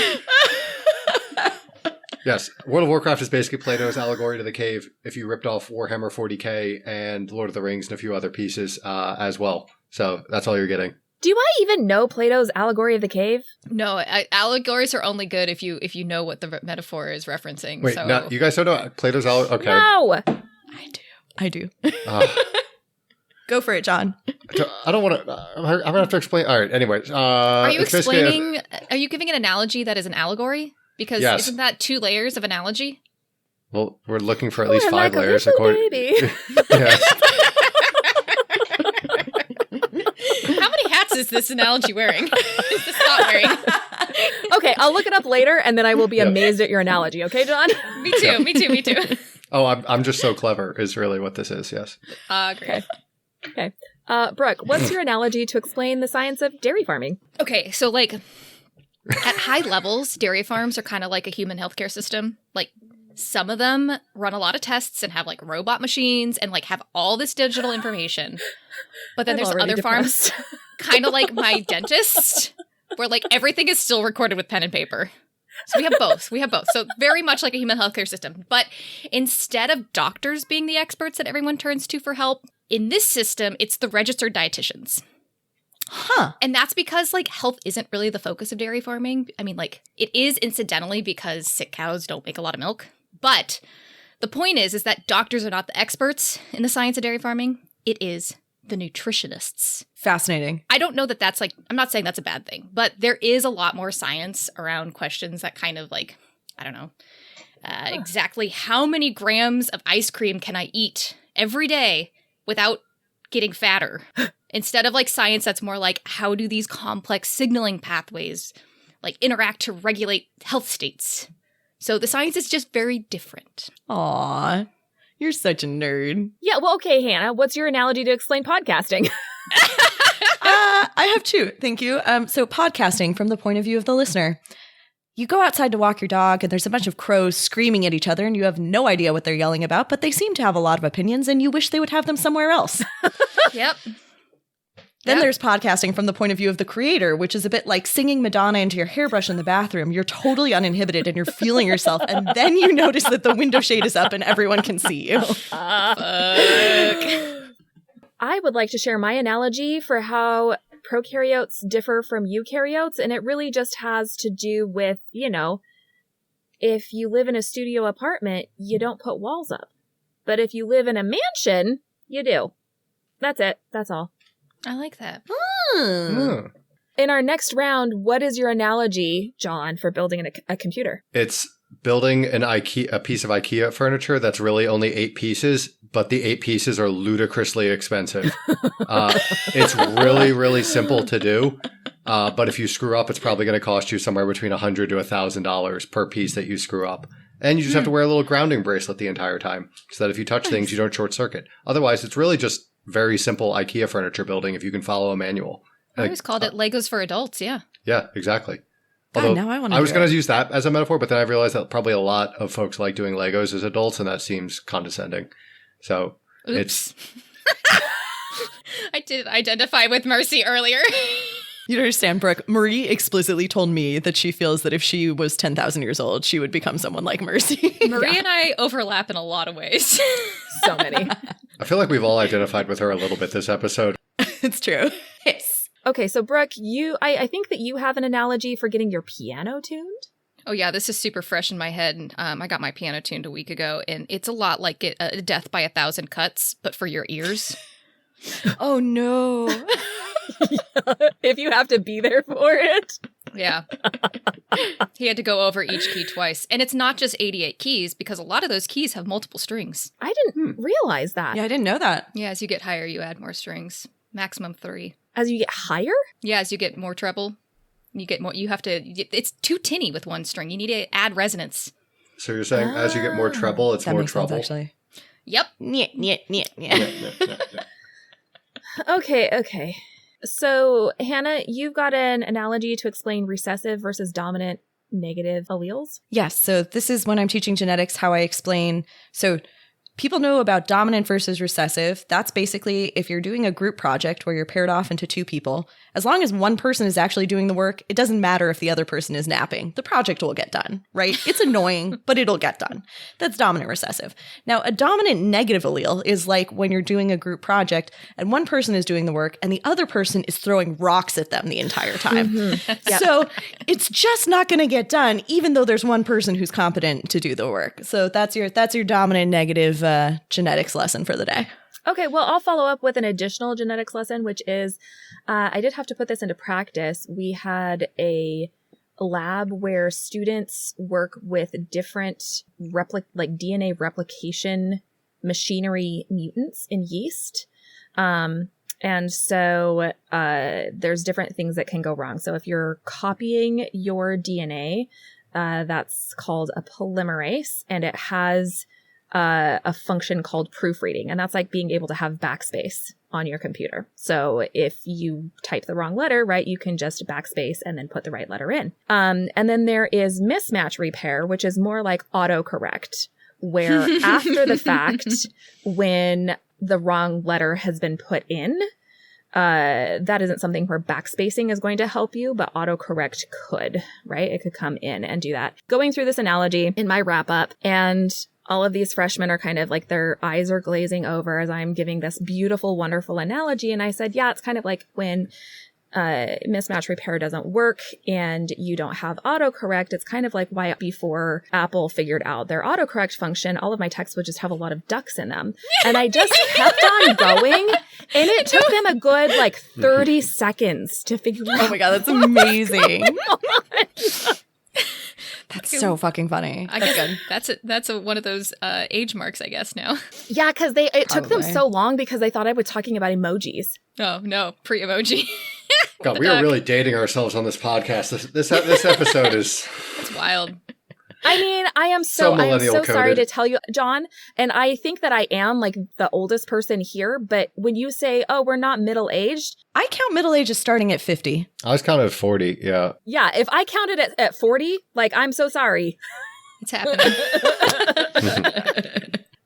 Yes, World of Warcraft is basically Plato's allegory to the cave if you ripped off Warhammer 40k and Lord of the Rings and a few other pieces as well. So that's all you're getting. Do I even know Plato's allegory of the cave? No, allegories are only good if you know what the metaphor is referencing. Wait, so. no, you guys don't know Plato's allegory? Okay. No! I do. Uh, Go for it, John. I don't want to. I'm going to have to explain. All right. Anyways. Are you it's basically explaining? Are you giving an analogy that is an allegory? Because Yes. isn't that 2 layers of analogy? Well, we're looking for at least I'm 5 like a layers. little According. baby. Yeah. How many hats is this analogy wearing? Is this not wearing? Okay, I'll look it up later, and then I will be Yep. amazed at your analogy. Okay, John? Me too. Me too. Me too. Oh, I'm just so clever. Is really what this is. Yes. Great. Okay. Brooke, what's your analogy to explain the science of dairy farming? Okay, so like at high levels, dairy farms are kind of like a human healthcare system. Like some of them run a lot of tests and have like robot machines and like have all this digital information. But then I'm there's already other farms, kind of like my dentist, where like everything is still recorded with pen and paper. So we have both. We have both. So very much like a human healthcare system. But instead of doctors being the experts that everyone turns to for help, in this system, it's the registered dietitians. Huh. And that's because, like, health isn't really the focus of dairy farming. I mean, like, it is incidentally because sick cows don't make a lot of milk. But the point is that doctors are not the experts in the science of dairy farming. It is the nutritionists. Fascinating. I don't know that that's, like, I'm not saying that's a bad thing, but there is a lot more science around questions that kind of, like, I don't know, exactly how many grams of ice cream can I eat every day without getting fatter? Instead of like science that's more like how do these complex signaling pathways like interact to regulate health states. So the science is just very different. Aw, you're such a nerd. Yeah, well, okay, Hannah, what's your analogy to explain podcasting? I have 2. Thank you. So podcasting from the point of view of the listener. You go outside to walk your dog and there's a bunch of crows screaming at each other and you have no idea what they're yelling about, but they seem to have a lot of opinions and you wish they would have them somewhere else. Yep. Then Yep. there's podcasting from the point of view of the creator, which is a bit like singing Madonna into your hairbrush in the bathroom. You're totally uninhibited and you're feeling yourself. And then you notice that the window shade is up and everyone can see you. Fuck. I would like to share my analogy for how prokaryotes differ from eukaryotes, and it really just has to do with, if you live in a studio apartment, you don't put walls up. But if you live in a mansion, you do. That's it. That's all. I like that. Hmm. In our next round, what is your analogy, John, for building a computer? It's building a piece of IKEA furniture that's really only 8 pieces, but the 8 pieces are ludicrously expensive. It's really, really simple to do. But if you screw up, it's probably going to cost you somewhere between $100 to $1,000 per piece that you screw up. And you just have to wear a little grounding bracelet the entire time so that if you touch things, you don't short circuit. Otherwise, it's really just very simple IKEA furniture building if you can follow a manual. I always called it Legos for adults, yeah. Yeah, exactly. God, Although now I wanna I was do going it. to use that as a metaphor, but then I realized that probably a lot of folks like doing Legos as adults, and that seems condescending. So Oops. I did identify with Mercy earlier. You don't understand, Brooke. Marie explicitly told me that she feels that if she was 10,000 years old, she would become someone like Mercy. Marie and I overlap in a lot of ways. So many. I feel like we've all identified with her a little bit this episode. It's true. Yes. Okay, so Brooke, I think that you have an analogy for getting your piano tuned. Oh yeah, this is super fresh in my head. I got my piano tuned a week ago, and it's a lot like a death by 1,000 cuts, but for your ears. Oh, no. If you have to be there for it. Yeah. He had to go over each key twice. And it's not just 88 keys, because a lot of those keys have multiple strings. I didn't realize that. Yeah, I didn't know that. Yeah, as you get higher, you add more strings. Maximum 3. As you get higher? Yeah, as you get more treble, you get more. You have to. It's too tinny with one string. You need to add resonance. So you're saying as you get more treble, it's That more makes sense, trouble? actually. Yep. Yeah. Yeah. Okay. So, Hannah, you've got an analogy to explain recessive versus dominant negative alleles? Yes. So this is when I'm teaching genetics, how I explain. So people know about dominant versus recessive. That's basically if you're doing a group project where you're paired off into two people, as long as one person is actually doing the work, it doesn't matter if the other person is napping. The project will get done, right? It's annoying, but it'll get done. That's dominant recessive. Now, a dominant negative allele is like when you're doing a group project and one person is doing the work and the other person is throwing rocks at them the entire time. Yep. So it's just not going to get done, even though there's one person who's competent to do the work. So that's your dominant negative genetics lesson for the day. Okay, well, I'll follow up with an additional genetics lesson, which is I did have to put this into practice. We had a lab where students work with different DNA replication machinery mutants in yeast. And so there's different things that can go wrong. So if you're copying your DNA, that's called a polymerase, and it has a function called proofreading. And that's like being able to have backspace on your computer. So if you type the wrong letter, right, you can just backspace and then put the right letter in. And then there is mismatch repair, which is more like autocorrect, where after the fact, when the wrong letter has been put in, that isn't something where backspacing is going to help you, but autocorrect could, right? It could come in and do that. Going through this analogy in my wrap up, and all of these freshmen are kind of like their eyes are glazing over as I'm giving this beautiful, wonderful analogy. And I said, yeah, it's kind of like when mismatch repair doesn't work and you don't have autocorrect. It's kind of like why before Apple figured out their autocorrect function, all of my texts would just have a lot of ducks in them. And I just kept on going. And it took them a good 30 seconds to figure out. Oh my God, that's amazing. That's so fucking funny. I guess that's one of those age marks, I guess, now. Yeah, because it took them so long because they thought I was talking about emojis. Oh, no, pre-emoji. God, we are really dating ourselves on this podcast. This episode is... It's wild. I mean, I am so sorry to tell you, John, and I think that I am the oldest person here, but when you say, oh, we're not middle-aged. I count middle age as starting at 50. I was counted at 40, yeah. Yeah, if I counted at 40, I'm so sorry. It's happening.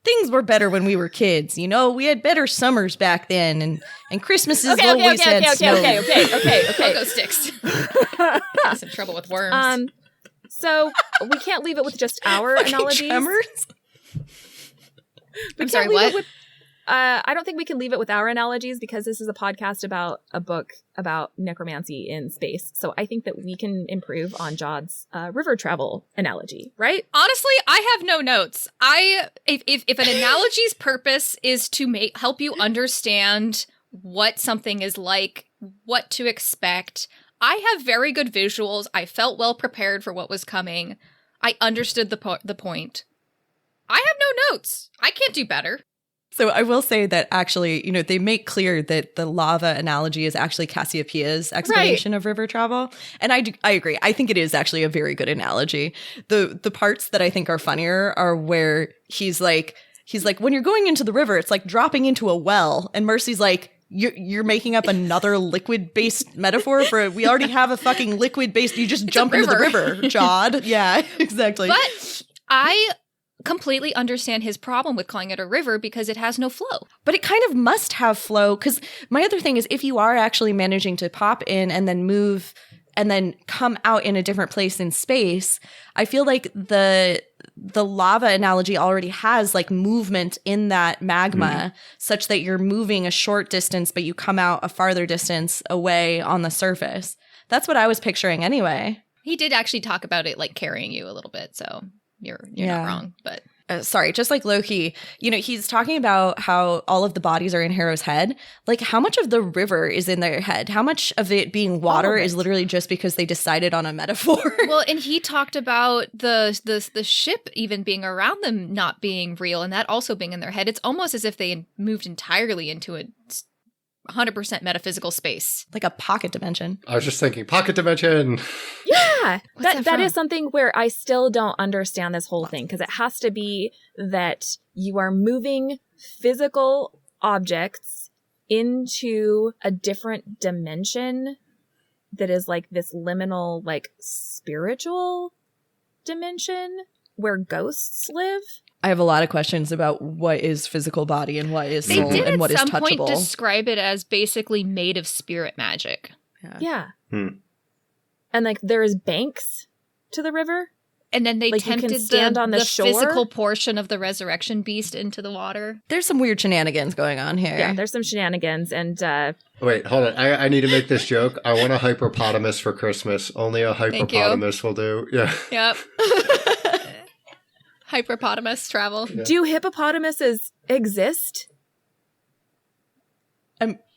Things were better when we were kids. You know, we had better summers back then, and Christmases always had snow. Okay. Pogo sticks. Got some trouble with worms. So we can't leave it with just our analogies. Tremors? I'm sorry, what? I don't think we can leave it with our analogies because this is a podcast about a book about necromancy in space. So I think that we can improve on Jod's river travel analogy, right? Honestly, I have no notes. If an analogy's purpose is to help you understand what something is like, what to expect, I have very good visuals. I felt well prepared for what was coming. I understood the point. I have no notes. I can't do better. So I will say that actually, they make clear that the lava analogy is actually Cassiopeia's explanation of river travel. And I agree. I think it is actually a very good analogy. The parts that I think are funnier are where he's like, when you're going into the river, it's like dropping into a well. And Mercy's like, You're making up another liquid-based metaphor for we already have a fucking liquid-based. You just jump into the river, Jod. Yeah, exactly. But I completely understand his problem with calling it a river because it has no flow. But it kind of must have flow because my other thing is if you are actually managing to pop in and then move and then come out in a different place in space, I feel like the lava analogy already has movement in that magma such that you're moving a short distance, but you come out a farther distance away on the surface. That's what I was picturing anyway. He did actually talk about it carrying you a little bit. So you're not wrong, but sorry, just like Loki, he's talking about how all of the bodies are in Harrow's head. How much of the river is in their head? How much of it being water is literally just because they decided on a metaphor? Well, and he talked about the ship even being around them not being real and that also being in their head. It's almost as if they moved entirely into a 100% metaphysical space. Like a pocket dimension. I was just thinking, pocket dimension. Yeah. that is something where I still don't understand this whole thing because it has to be that you are moving physical objects into a different dimension that is this liminal, spiritual dimension. where ghosts live? I have a lot of questions about what is physical body and what is They soul did and what at is some touchable. point describe it as basically made of spirit magic. Yeah. Hmm. And like there is banks to the river. And then they Like, you can tempted stand on the shore? physical portion of the resurrection beast into the water. There's some weird shenanigans going on here. Yeah, there's some shenanigans and Wait, hold on. I need to make this joke. I want a hyperpotomous for Christmas. Only a Thank you. hyperpotomous will do. Yeah. Yep. Hyperpotomous travel. Yeah. do hippopotamuses exist?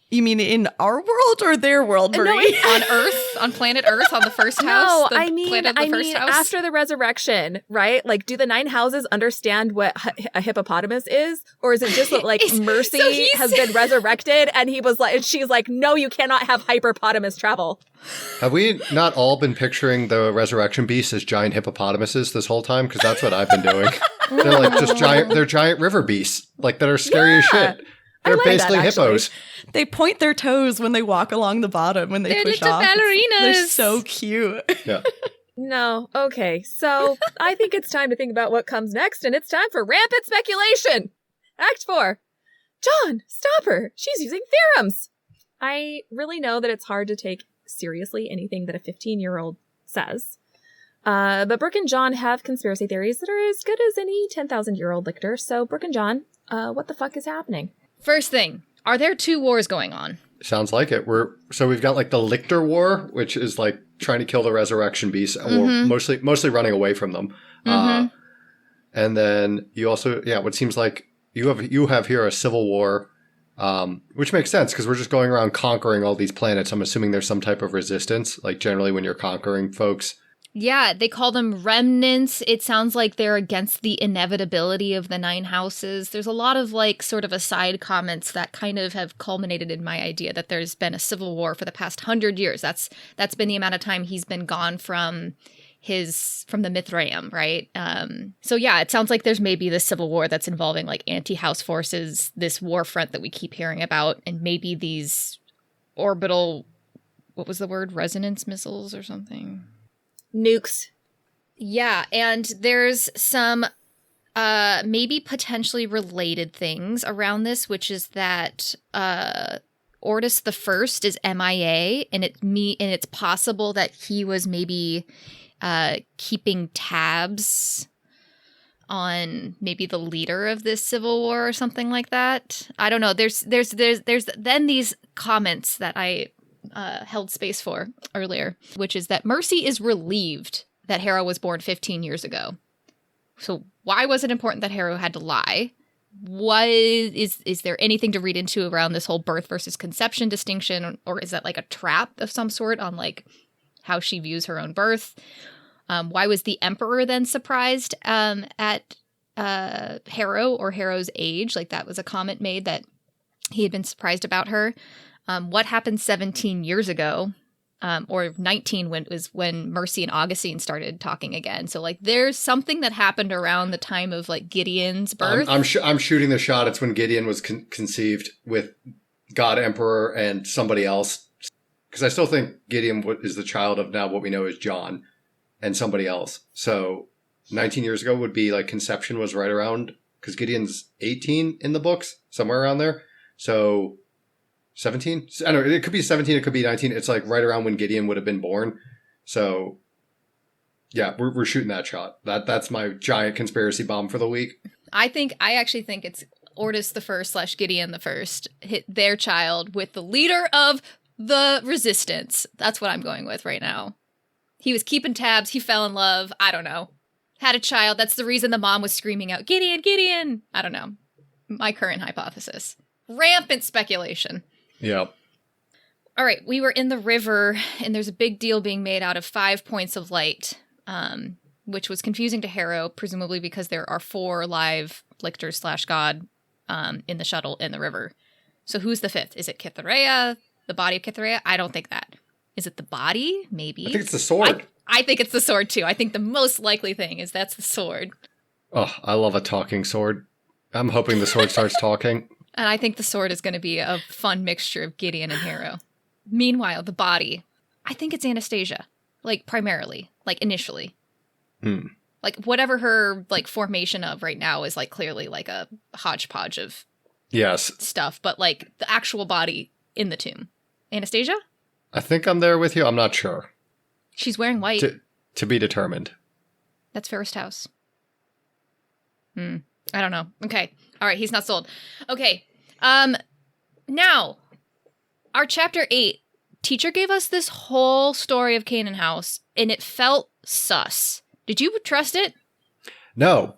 You mean in our world or their world, No, Marie? On Earth, on planet Earth, on the first house. No, the I mean, planet of the first house. after the resurrection, right? Like, do the 9 houses understand what a hippopotamus is, or is it just that like Mercy so he's- has been resurrected, and he was like, and she's like, no, you cannot have hyperpotamus travel. Have we not all been picturing the resurrection beasts as giant hippopotamuses this whole time? Because that's what I've been doing. They're like just giant. They're giant river beasts, like that are scary as Yeah. shit. They're like that, basically actually. hippos. They point their toes when they walk along the bottom when they They're push little off. ballerinas. They're so cute. Yeah. No, okay. So I think it's time to think about what comes next, and it's time for rampant speculation. Act 4. John, stop her. She's using theorems. I really know that it's hard to take seriously anything that a 15-year-old says. But Brooke and John have conspiracy theories that are as good as any 10,000-year-old Lyctor. So, Brooke and John, what the fuck is happening? First thing, are there 2 wars going on? Sounds like it. We've got like the Lyctor War, which is like trying to kill the resurrection beasts, or mostly running away from them. And then you also, what seems like you have here a civil war, which makes sense because we're just going around conquering all these planets. I'm assuming there's some type of resistance, like generally when you're conquering folks. Yeah, they call them remnants. It sounds like they're against the inevitability of the 9 houses. There's a lot of like sort of aside comments that kind of have culminated in my idea that there's been a civil war for the past 100 years. That's been the amount of time he's been gone from the Mithraeum, right? So yeah, it sounds like there's maybe this civil war that's involving like anti-house forces, this war front that we keep hearing about, and maybe these orbital, what was the word? Resonance missiles or something? Nukes. Yeah, and there's some maybe potentially related things around this, which is that Ortis the First is MIA, and it's possible that he was maybe keeping tabs on maybe the leader of this civil war or something like that. I don't know. There's then these comments that I held space for earlier, which is that Mercy is relieved that Harrow was born 15 years ago. So why was it important that Harrow had to lie? What is there anything to read into around this whole birth versus conception distinction, or is that like a trap of some sort on like how she views her own birth? Why was the Emperor then surprised at Harrow or Harrow's age? Like that was a comment made that he had been surprised about her. What happened 17 years ago, or 19 when Mercy and Augustine started talking again. So like there's something that happened around the time of like Gideon's birth. I'm shooting the shot. It's when Gideon was conceived with God Emperor and somebody else. Because I still think Gideon is the child of now what we know as John and somebody else. So 19 years ago would be like conception was right around, because Gideon's 18 in the books, somewhere around there. So 17? I don't know. It could be 17. It could be 19. It's like right around when Gideon would have been born. So yeah, we're shooting that shot. That's my giant conspiracy bomb for the week. I actually think it's Ortis the First / Gideon the First hit their child with the leader of the resistance. That's what I'm going with right now. He was keeping tabs. He fell in love. I don't know. Had a child. That's the reason the mom was screaming out, Gideon, Gideon. I don't know. My current hypothesis. Rampant speculation. Yep. All right, we were in the river, and there's a big deal being made out of 5 points of light, which was confusing to Harrow, presumably because there are 4 live Lyctors / God in the shuttle in the river. So who's the 5th? Is it Cytherea? The body of Cytherea? I don't think that. Is it the body? Maybe. I think it's the sword. I think it's the sword, too. I think the most likely thing is that's the sword. Oh, I love a talking sword. I'm hoping the sword starts talking. And I think the sword is going to be a fun mixture of Gideon and Harrow. Meanwhile, the body, I think it's Anastasia. Like, primarily. Like, initially. Like, Like whatever her like formation of right now is like clearly like a hodgepodge of Yes. stuff, but like the actual body in the tomb. Anastasia? I think I'm there with you. I'm not sure. She's wearing white. To be determined. That's First House. I don't know. Okay. All right. He's not sold. Okay. Now, our chapter 8, teacher gave us this whole story of Canaan House, and it felt sus. Did you trust it? No.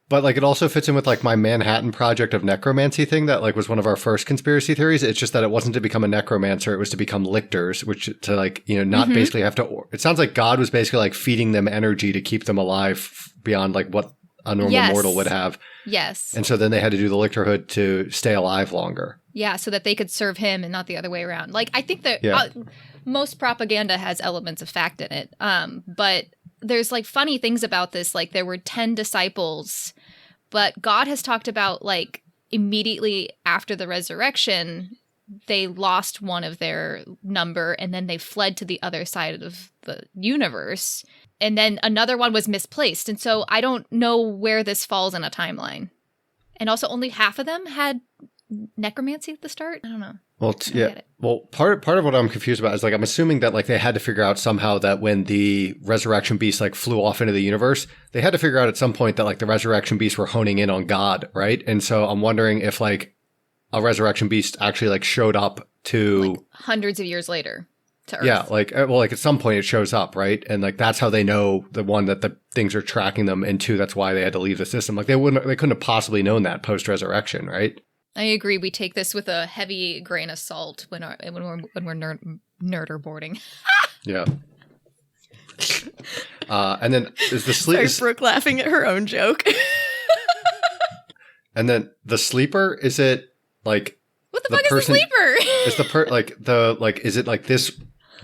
But like it also fits in with like my Manhattan Project of necromancy thing that like was one of our first conspiracy theories. It's just that it wasn't to become a necromancer, it was to become lictors, which to like, you know, not basically have to. It sounds like God was basically like feeding them energy to keep them alive beyond like what a normal mortal would have. Yes. And so then they had to do the lictorhood to stay alive longer. Yeah, so that they could serve him and not the other way around. Like I think that most propaganda has elements of fact in it. But there's like funny things about this. Like there were 10 disciples, but God has talked about like immediately after the resurrection, they lost one of their number and then they fled to the other side of the universe. And then another one was misplaced. And so I don't know where this falls in a timeline. And also only half of them had necromancy at the start. I don't know. Well, Well, part of what I'm confused about is like I'm assuming that like they had to figure out somehow that when the resurrection beast like flew off into the universe, they had to figure out at some point that like the resurrection beasts were honing in on God, right? And so I'm wondering if like a resurrection beast actually like showed up to like hundreds of years later to Earth. Yeah, like well, like at some point it shows up, right? And like that's how they know the one that the things are tracking them, and two, that's why they had to leave the system. Like they couldn't have possibly known that post resurrection, right? I agree. We take this with a heavy grain of salt when we're nerder boarding. Yeah. And then is the sleep? Sorry, Brooke laughing at her own joke. And then the sleeper, is it like what the fuck is the sleeper? Is the is it like this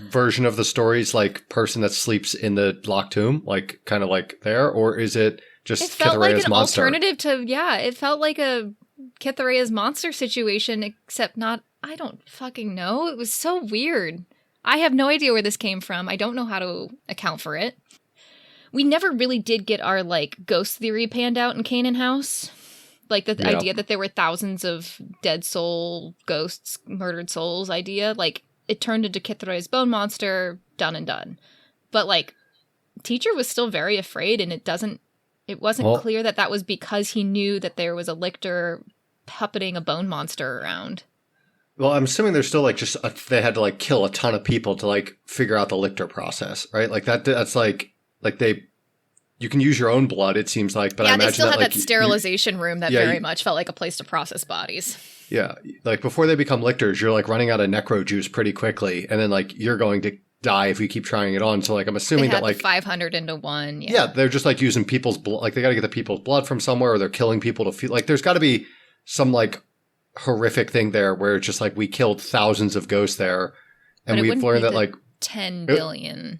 version of the story's like person that sleeps in the locked tomb, like kind of like there, or is it just it felt like an monster? Alternative to it felt like a Kitharea's monster situation, except not. I don't fucking know. It was so weird. I have no idea where this came from. I don't know how to account for it. We never really did get our like ghost theory panned out in Canaan House. Like the idea that there were thousands of dead soul ghosts, murdered souls idea. Like it turned into Kitharea's bone monster, done and done. But like teacher was still very afraid, and it wasn't clear that was because he knew that there was a lictor puppeting a bone monster around. Well, I'm assuming there's still like just they had to like kill a ton of people to like figure out the Lyctor process, right? Like that's like you can use your own blood, it seems like, but I imagine they still had like, that sterilization room that very much felt like a place to process bodies. Yeah, like before they become lictors, you're like running out of necro juice pretty quickly, and then like you're going to die if you keep trying it on. So like I'm assuming that like 500 into one. Yeah, they're just like using people's blood. Like they got to get the people's blood from somewhere, or they're killing people to feel like there's got to be some like horrific thing there where it's just like we killed thousands of ghosts there, and we've learned that like 10 billion.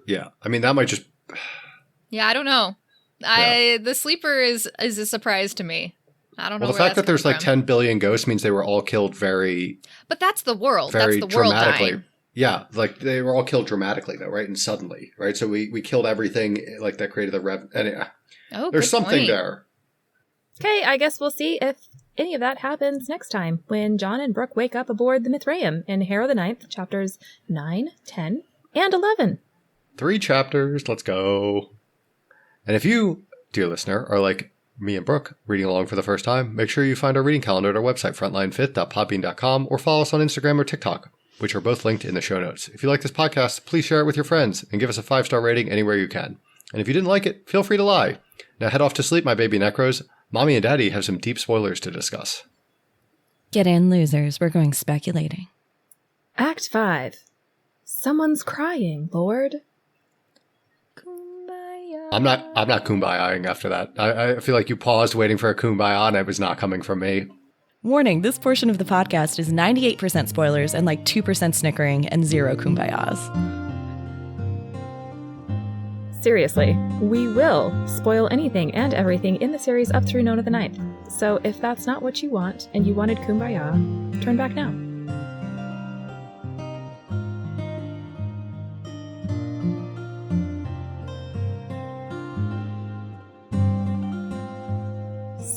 Yeah, I mean that might just. Yeah, I don't know. Yeah. The sleeper is a surprise to me. I don't know. Well, the fact that there's like 10 billion ghosts means they were all killed very. But that's the world. Very that's the world dramatically. dying. Yeah, like they were all killed dramatically though, right? And suddenly, right? So we killed everything like that created the rev. Anyway, there's something there. Okay, I guess we'll see if any of that happens next time when John and Brooke wake up aboard the Mithraeum in Harrow the Ninth Chapters 9, 10, and 11. 3 chapters. Let's go. And if you, dear listener, are like me and Brooke reading along for the first time, make sure you find our reading calendar at our website, frontlinefifth.podbean.com, or follow us on Instagram or TikTok, which are both linked in the show notes. If you like this podcast, please share it with your friends and give us a 5-star rating anywhere you can. And if you didn't like it, feel free to lie. Now head off to sleep, my baby necros. Mommy and Daddy have some deep spoilers to discuss. Get in, losers. We're going speculating. Act 5. Someone's crying, Lord. I'm not kumbayaing after that. I feel like you paused waiting for a kumbaya and it was not coming from me. Warning, this portion of the podcast is 98% spoilers and like 2% snickering and 0 kumbayas. Seriously, we will spoil anything and everything in the series up through Nona the Ninth. So if that's not what you want and you wanted kumbaya, turn back now.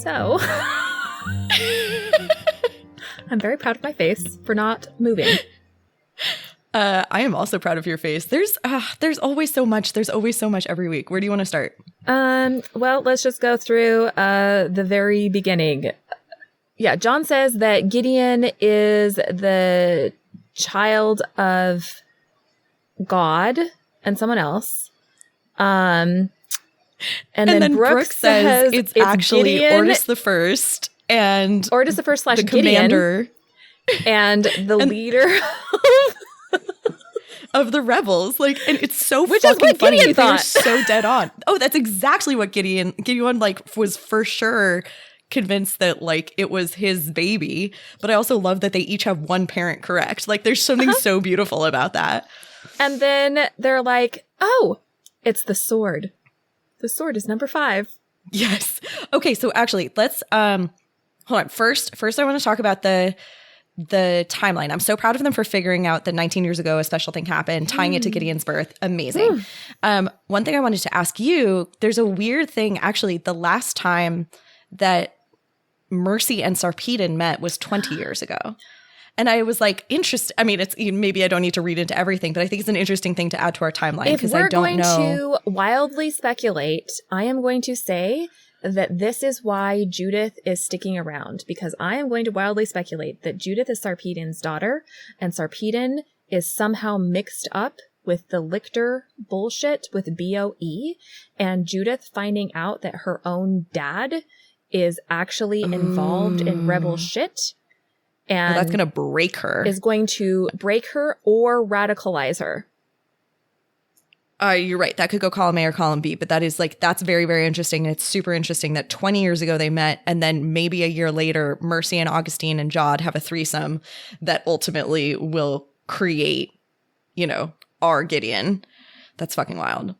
So I'm very proud of my face for not moving. I am also proud of your face. There's always so much. There's always so much every week. Where do you want to start? Well, let's just go through the very beginning. Yeah, John says that Gideon is the child of God and someone else. And then Brooke says it's actually Gideon, Ortis the First and Ortis the First / the Gideon commander and the leader of the rebels. Like, and it's so Which is fucking what funny. Gideon They're thought. so dead on. Oh, that's exactly what Gideon like was for sure convinced that like it was his baby. But I also love that they each have one parent correct. Like, there's something so beautiful about that. And then they're like, oh, it's the sword. The sword is number 5. Yes. Okay, so actually, let's hold on. First I want to talk about the timeline. I'm so proud of them for figuring out that 19 years ago a special thing happened, tying it to Gideon's birth. Amazing. One thing I wanted to ask you, there's a weird thing. Actually, the last time that Mercy and Sarpedon met was 20 years ago. And I was like, interested. I mean, it's maybe I don't need to read into everything, but I think it's an interesting thing to add to our timeline because I don't know. If we're going to wildly speculate, I am going to say that this is why Judith is sticking around, because I am going to wildly speculate that Judith is Sarpedon's daughter and Sarpedon is somehow mixed up with the Lyctor bullshit with BOE, and Judith finding out that her own dad is actually involved in rebel shit. And that's going to break her. Is going to break her or radicalize her. You're right. That could go column A or column B, but that's very, very interesting. And it's super interesting that 20 years ago they met, and then maybe a year later, Mercy and Augustine and Jod have a threesome that ultimately will create, our Gideon. That's fucking wild.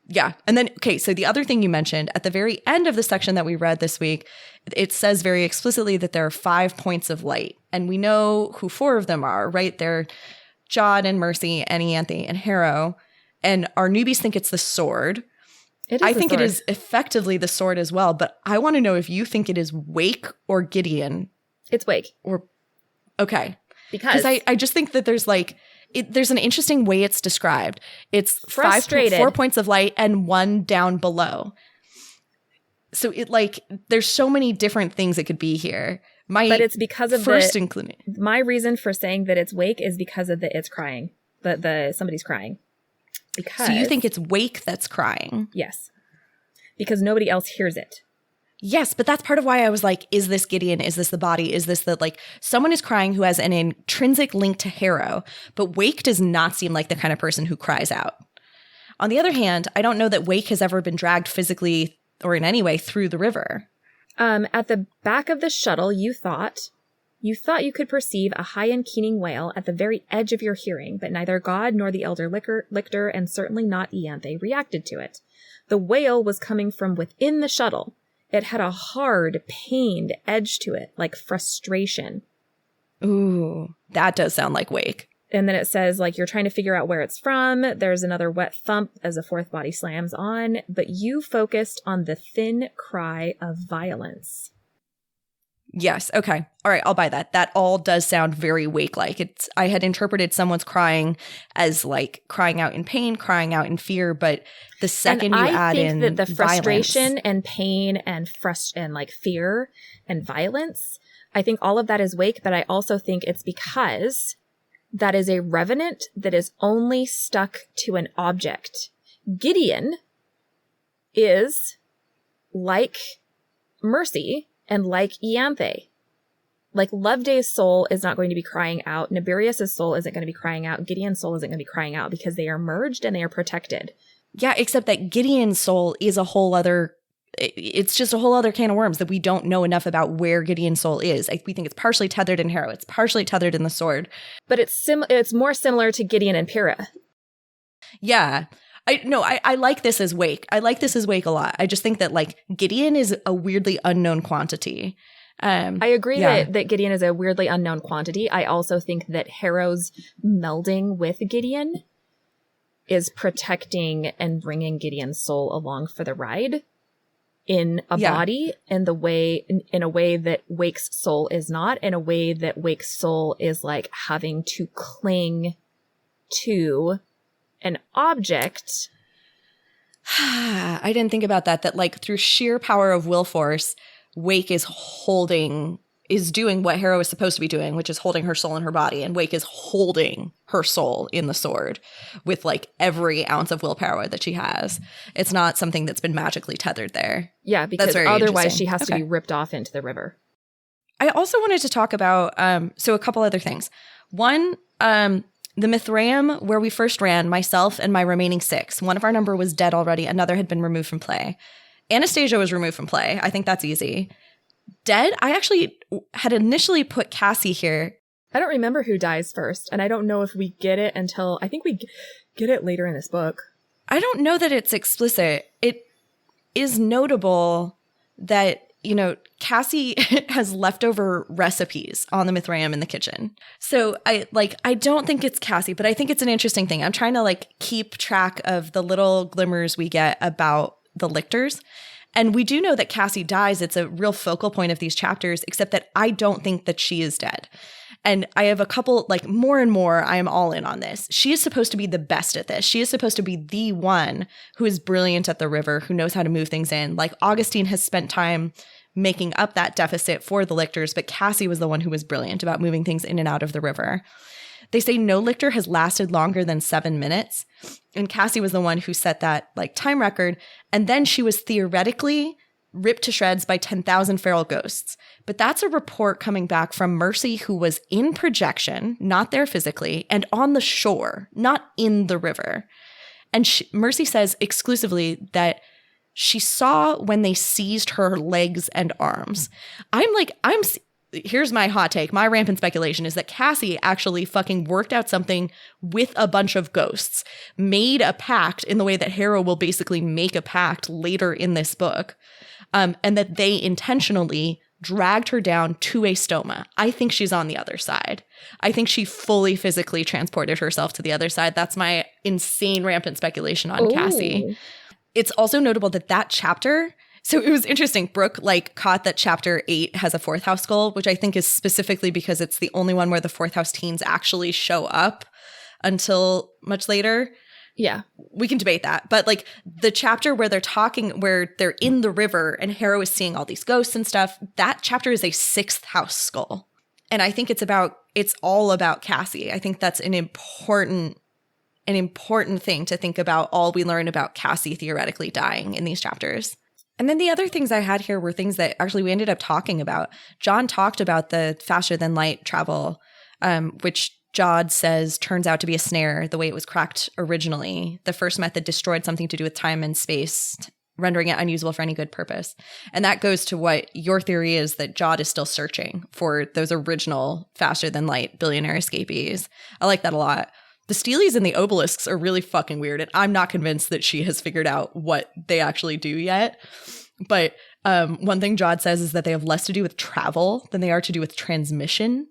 Yeah. And then, okay, so the other thing you mentioned at the very end of the section that we read this week, it says very explicitly that there are 5 points of light. And we know who 4 of them are, right? They're Jod and Mercy and Ianthe and Harrow. And our newbies think it's the sword. I think it is effectively the sword as well. But I want to know if you think it is Wake or Gideon. It's Wake. Okay. Because I just think that there's there's an interesting way it's described. It's frustrated. 4 points of light and 1 down below. So there's so many different things it could be here. But it's because of including my reason for saying that it's Wake is because of it's crying. The somebody's crying. So you think it's Wake that's crying? Yes. Because nobody else hears it. Yes, but that's part of why I was like, is this Gideon? Is this the body? Is this someone is crying who has an intrinsic link to Harrow, but Wake does not seem like the kind of person who cries out. On the other hand, I don't know that Wake has ever been dragged physically or in any way through the river. At the back of the shuttle, you thought you could perceive a high and keening wail at the very edge of your hearing, but neither God nor the elder Lyctor, and certainly not Ianthe, reacted to it. The wail was coming from within the shuttle. It had a hard, pained edge to it, like frustration. Ooh, that does sound like Wake. And then it says, you're trying to figure out where it's from. There's another wet thump as a 4th body slams on, but you focused on the thin cry of violence. Yes. Okay. All right. I'll buy that. That all does sound very Wake-like. I had interpreted someone's crying as crying out in pain, crying out in fear, but the second you add in that the frustration violence, and pain and fear and violence, I think all of that is Wake, but I also think it's because that is a revenant that is only stuck to an object. Gideon is like Mercy and like Ianthe. Loveday's soul is not going to be crying out. Nibirius' soul isn't going to be crying out. Gideon's soul isn't going to be crying out because they are merged and they are protected. Yeah, except that Gideon's soul is it's just a whole other can of worms that we don't know enough about where Gideon's soul is. We think it's partially tethered in Harrow. It's partially tethered in the sword. But it's more similar to Gideon and Pyrrha. Yeah. I like this as Wake. I like this as Wake a lot. I just think that Gideon is a weirdly unknown quantity. I agree that Gideon is a weirdly unknown quantity. I also think that Harrow's melding with Gideon is protecting and bringing Gideon's soul along for the ride. in a Yeah. body in a way that Wake's soul is not, in a way that Wake's soul is like having to cling to an object. I didn't think about that like through sheer power of will force, Wake is doing what Harrow is supposed to be doing, which is holding her soul in her body, and Wake is holding her soul in the sword with like every ounce of willpower that she has. It's not something that's been magically tethered there. Yeah, because very otherwise interesting. she has to Okay. be ripped off into the river. I also wanted to talk about so a couple other things. One, the Mithraeum where we first ran, myself and my remaining 6. One of our number was dead already. Another had been removed from play. Anastasia was removed from play. I think that's easy. Dead, I actually had initially put Cassie here. I don't remember who dies first, and I don't know if we get it until, I think we get it later in this book. I don't know that it's explicit. It is notable that, you know, Cassie has leftover recipes on the Mithraeum in the kitchen. So I don't think it's Cassie, but I think it's an interesting thing. I'm trying to like keep track of the little glimmers we get about the Lyctors. And we do know that Cassie dies. It's a real focal point of these chapters, except that I don't think that she is dead. And I have a couple, like more and more, I am all in on this. She is supposed to be the best at this. She is supposed to be the one who is brilliant at the river, who knows how to move things in. Like Augustine has spent time making up that deficit for the Lyctors, but Cassie was the one who was brilliant about moving things in and out of the river. They say no Lyctor has lasted longer than 7 minutes. And Cassie was the one who set that like time record. And then she was theoretically ripped to shreds by 10,000 feral ghosts. But that's a report coming back from Mercy, who was in projection, not there physically, and on the shore, not in the river. And Mercy says exclusively that she saw when they seized her legs and arms. Here's my hot take. My rampant speculation is that Cassie actually fucking worked out something with a bunch of ghosts, made a pact in the way that Harrow will basically make a pact later in this book, and that they intentionally dragged her down to a stoma. I think she's on the other side. I think she fully physically transported herself to the other side. That's my insane rampant speculation on Cassie. It's also notable that chapter... So it was interesting. Brooke caught that chapter 8 has a 4th house goal, which I think is specifically because it's the only one where the 4th house teens actually show up until much later. Yeah. We can debate that. But the chapter where they're in the river and Harrow is seeing all these ghosts and stuff, that chapter is a 6th house skull. And I think it's all about Cassie. I think that's an important thing to think about, all we learn about Cassie theoretically dying in these chapters. And then the other things I had here were things that actually we ended up talking about. John talked about the faster than light travel, which Jod says turns out to be a snare the way it was cracked originally. The first method destroyed something to do with time and space, rendering it unusable for any good purpose. And that goes to what your theory is, that Jod is still searching for those original faster than light billionaire escapees. I like that a lot. The Steelies and the obelisks are really fucking weird, and I'm not convinced that she has figured out what they actually do yet. But one thing Jod says is that they have less to do with travel than they are to do with transmission.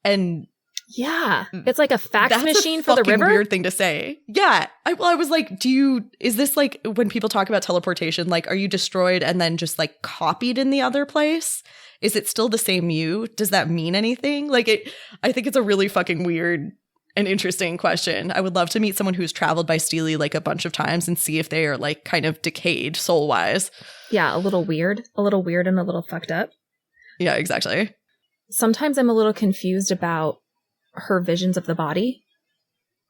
And yeah, it's like a fax machine for the river. That's a fucking weird thing to say. Yeah. I was like, is this like when people talk about teleportation, like, are you destroyed and then just like copied in the other place? Is it still the same you? Does that mean anything? I think it's a really fucking weird and interesting question. I would love to meet someone who's traveled by Steely a bunch of times and see if they are kind of decayed soul-wise. Yeah, a little weird and a little fucked up. Yeah, exactly. Sometimes I'm a little confused about her visions of the body.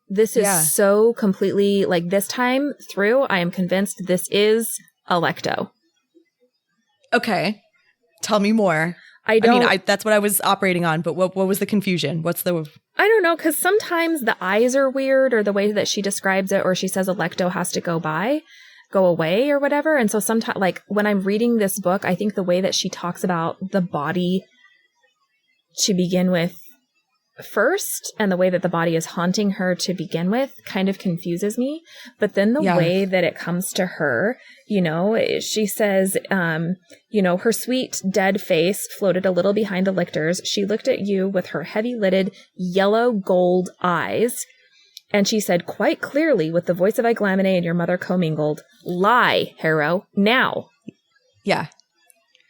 This is so completely, this time through, I am convinced this is Alecto. Okay. Tell me more. That's what I was operating on, but what was the confusion? I don't know, because sometimes the eyes are weird, or the way that she describes it, or she says Alecto has to go away, or whatever. And so sometimes, when I'm reading this book, I think the way that she talks about the body to begin with first, and the way that the body is haunting her to begin with, kind of confuses me. But then the way that it comes to her, she says, her sweet dead face floated a little behind the Lyctors. She looked at you with her heavy-lidded yellow gold eyes, and she said quite clearly with the voice of Iglamine and your mother commingled, "Lie, Harrow, now." Yeah.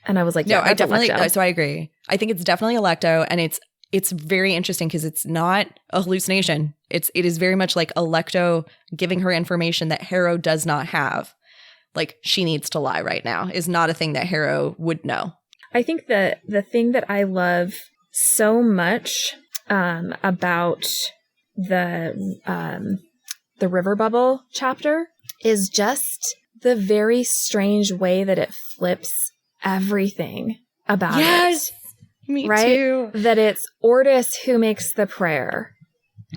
And I was like, no, yeah, I that's definitely, Alecto. so I agree. I think it's definitely Alecto, and it's very interesting because it's not a hallucination. It is very much like Alecto giving her information that Harrow does not have. Like, she needs to lie right now is not a thing that Harrow would know. I think that the thing that I love so much about the river bubble chapter is just the very strange way that it flips everything about it. Me right? too. That it's Ortis who makes the prayer.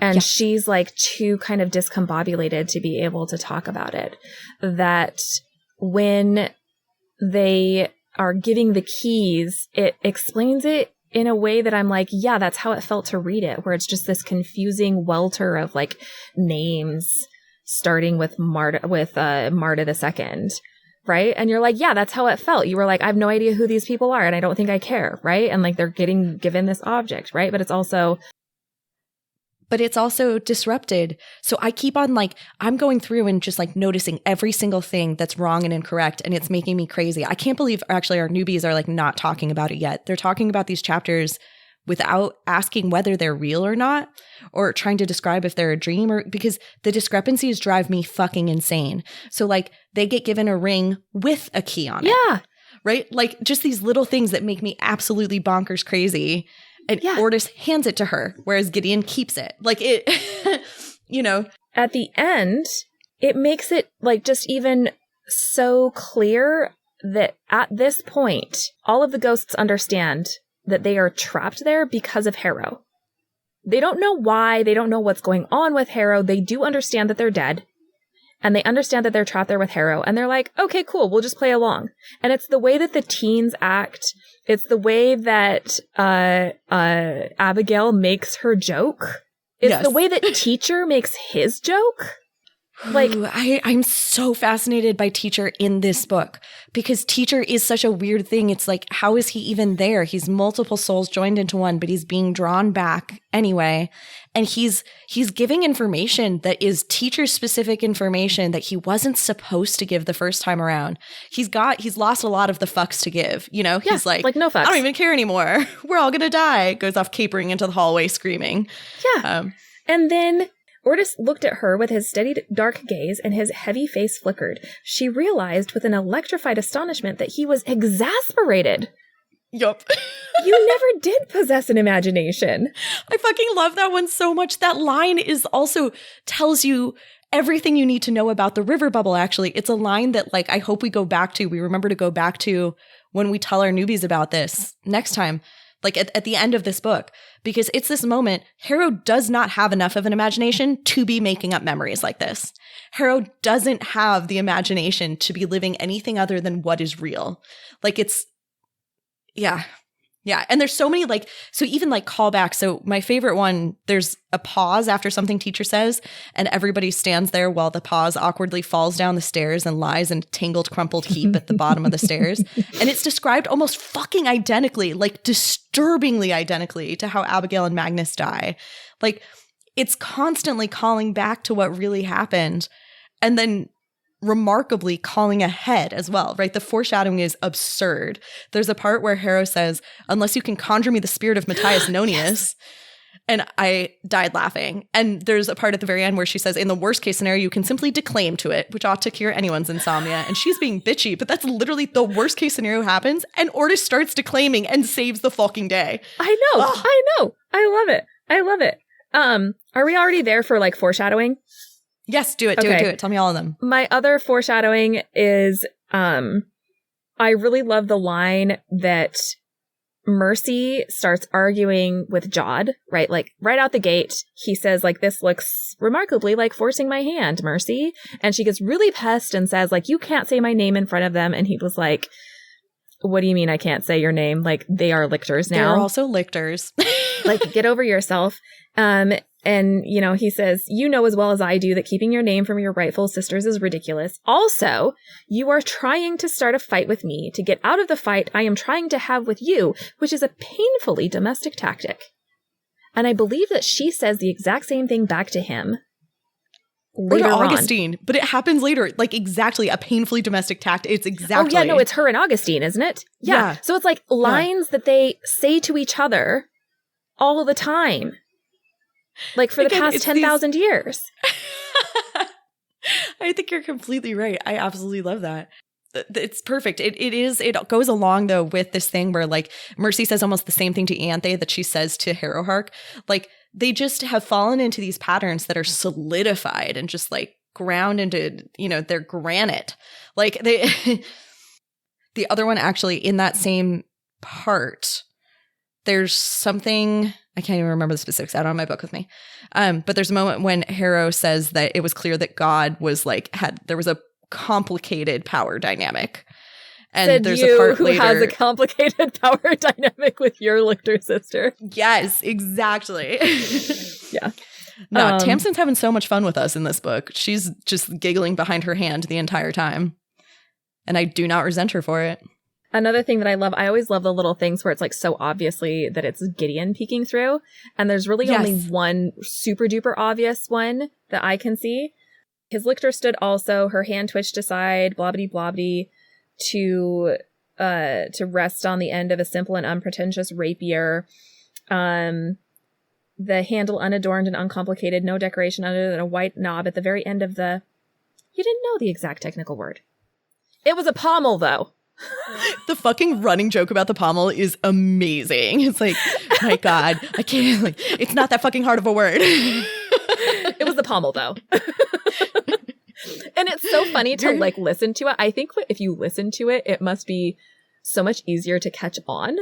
And Yes. she's like too kind of discombobulated to be able to talk about it. That when they are giving the keys, it explains it in a way that I'm like, yeah, that's how it felt to read it, where it's just this confusing welter of like names starting with Marta the Second, right? And you're like, yeah, that's how it felt. You were like, I have no idea who these people are, and I don't think I care, right? And like they're getting given this object, right? But it's also disrupted. So I keep on like, I'm going through and just like noticing every single thing that's wrong and incorrect. And it's making me crazy. I can't believe actually our newbies are like not talking about it yet. They're talking about these chapters without asking whether they're real or not, or trying to describe if they're a dream, or because the discrepancies drive me fucking insane. So like they get given a ring with a key on it. yeah. Right? Like just these little things that make me absolutely bonkers crazy. And Yeah. Ortis hands it to her, whereas Gideon keeps it. Like it, you know. At the end, it makes it like just even so clear that at this point, all of the ghosts understand that they are trapped there because of Harrow. They don't know why. They don't know what's going on with Harrow. They do understand that they're dead. And they understand that they're trapped there with Harrow. And they're like, okay, cool, we'll just play along. And it's the way that the teens act. It's the way that Abigail makes her joke. It's Yes. the way that Teacher makes his joke. Like, Ooh, I'm so fascinated by Teacher in this book because Teacher is such a weird thing. It's like, how is he even there? He's multiple souls joined into one, but he's being drawn back anyway. And he's giving information that is Teacher-specific information that he wasn't supposed to give the first time around. He's lost a lot of the fucks to give. You know, yeah, he's like no fucks. I don't even care anymore. We're all gonna die. Goes off capering into the hallway screaming. Yeah. And then Ortis looked at her with his steady dark gaze, and his heavy face flickered. She realized with an electrified astonishment that he was exasperated. Yup. You never did possess an imagination. I fucking love that one so much. That line is also tells you everything you need to know about the river bubble, actually. It's a line that, like, I hope we remember to go back to when we tell our newbies about this next time, like at the end of this book, because it's this moment. Harrow does not have enough of an imagination to be making up memories like this. Harrow doesn't have the imagination to be living anything other than what is real. Like yeah. Yeah. And there's so many so even callbacks. So my favorite one, there's a pause after something Teacher says, and everybody stands there while the pause awkwardly falls down the stairs and lies in a tangled, crumpled heap at the bottom of the stairs. And it's described almost fucking identically, like disturbingly identically to how Abigail and Magnus die. Like it's constantly calling back to what really happened. And then remarkably calling ahead as well, right? The foreshadowing is absurd. There's a part where Harrow says, unless you can conjure me the spirit of Matthias Nonius. Yes. And I died laughing. And there's a part at the very end where she says, in the worst case scenario, you can simply declaim to it, which ought to cure anyone's insomnia. And she's being bitchy, but that's literally the worst case scenario happens. And Ortis starts declaiming and saves the fucking day. I know. Ugh. I know. I love it. Are we already there for foreshadowing? Yes, do it. Tell me all of them. My other foreshadowing is, I really love the line that Mercy starts arguing with Jod, right? Like right out the gate, he says this looks remarkably like forcing my hand, Mercy. And she gets really pissed and says you can't say my name in front of them. And he was like, what do you mean I can't say your name? They are lictors now. They're also lictors. Get over yourself. And, he says, you know as well as I do that keeping your name from your rightful sisters is ridiculous. Also, you are trying to start a fight with me to get out of the fight I am trying to have with you, which is a painfully domestic tactic. And I believe that she says the exact same thing back to him. later or to on. Augustine, but it happens later. Like exactly a painfully domestic tact. It's exactly. Oh yeah, no, it's her and Augustine, isn't it? Yeah. So it's like lines that they say to each other all the time. Like for the past 10,000 years. I think you're completely right. I absolutely love that. It's perfect. It goes along though with this thing where like Mercy says almost the same thing to Anthe that she says to Harrowhark. Like they just have fallen into these patterns that are solidified and just like ground into, their granite. Like they, the other one actually in that same part, there's something, I can't even remember the specifics. I don't have my book with me. But there's a moment when Harrow says that it was clear that God was like, there was a complicated power dynamic. And Said there's you, a part who later, has a complicated power dynamic with your Lyctor sister. Yes, exactly. Yeah. No, Tamsin's having so much fun with us in this book. She's just giggling behind her hand the entire time. And I do not resent her for it. Another thing that I love, I always love the little things where it's like so obviously that it's Gideon peeking through. And there's really only one super duper obvious one that I can see. His Lyctor stood also, her hand twitched aside, blobbity blobbity, to rest on the end of a simple and unpretentious rapier. The handle unadorned and uncomplicated, no decoration other than a white knob at the very end of the... You didn't know the exact technical word. It was a pommel, though. The fucking running joke about the pommel is amazing. It's like, my God, I can't, like, it's not that fucking hard of a word. It was the pommel, though. And it's so funny to like listen to it. I think if you listen to it, it must be so much easier to catch on.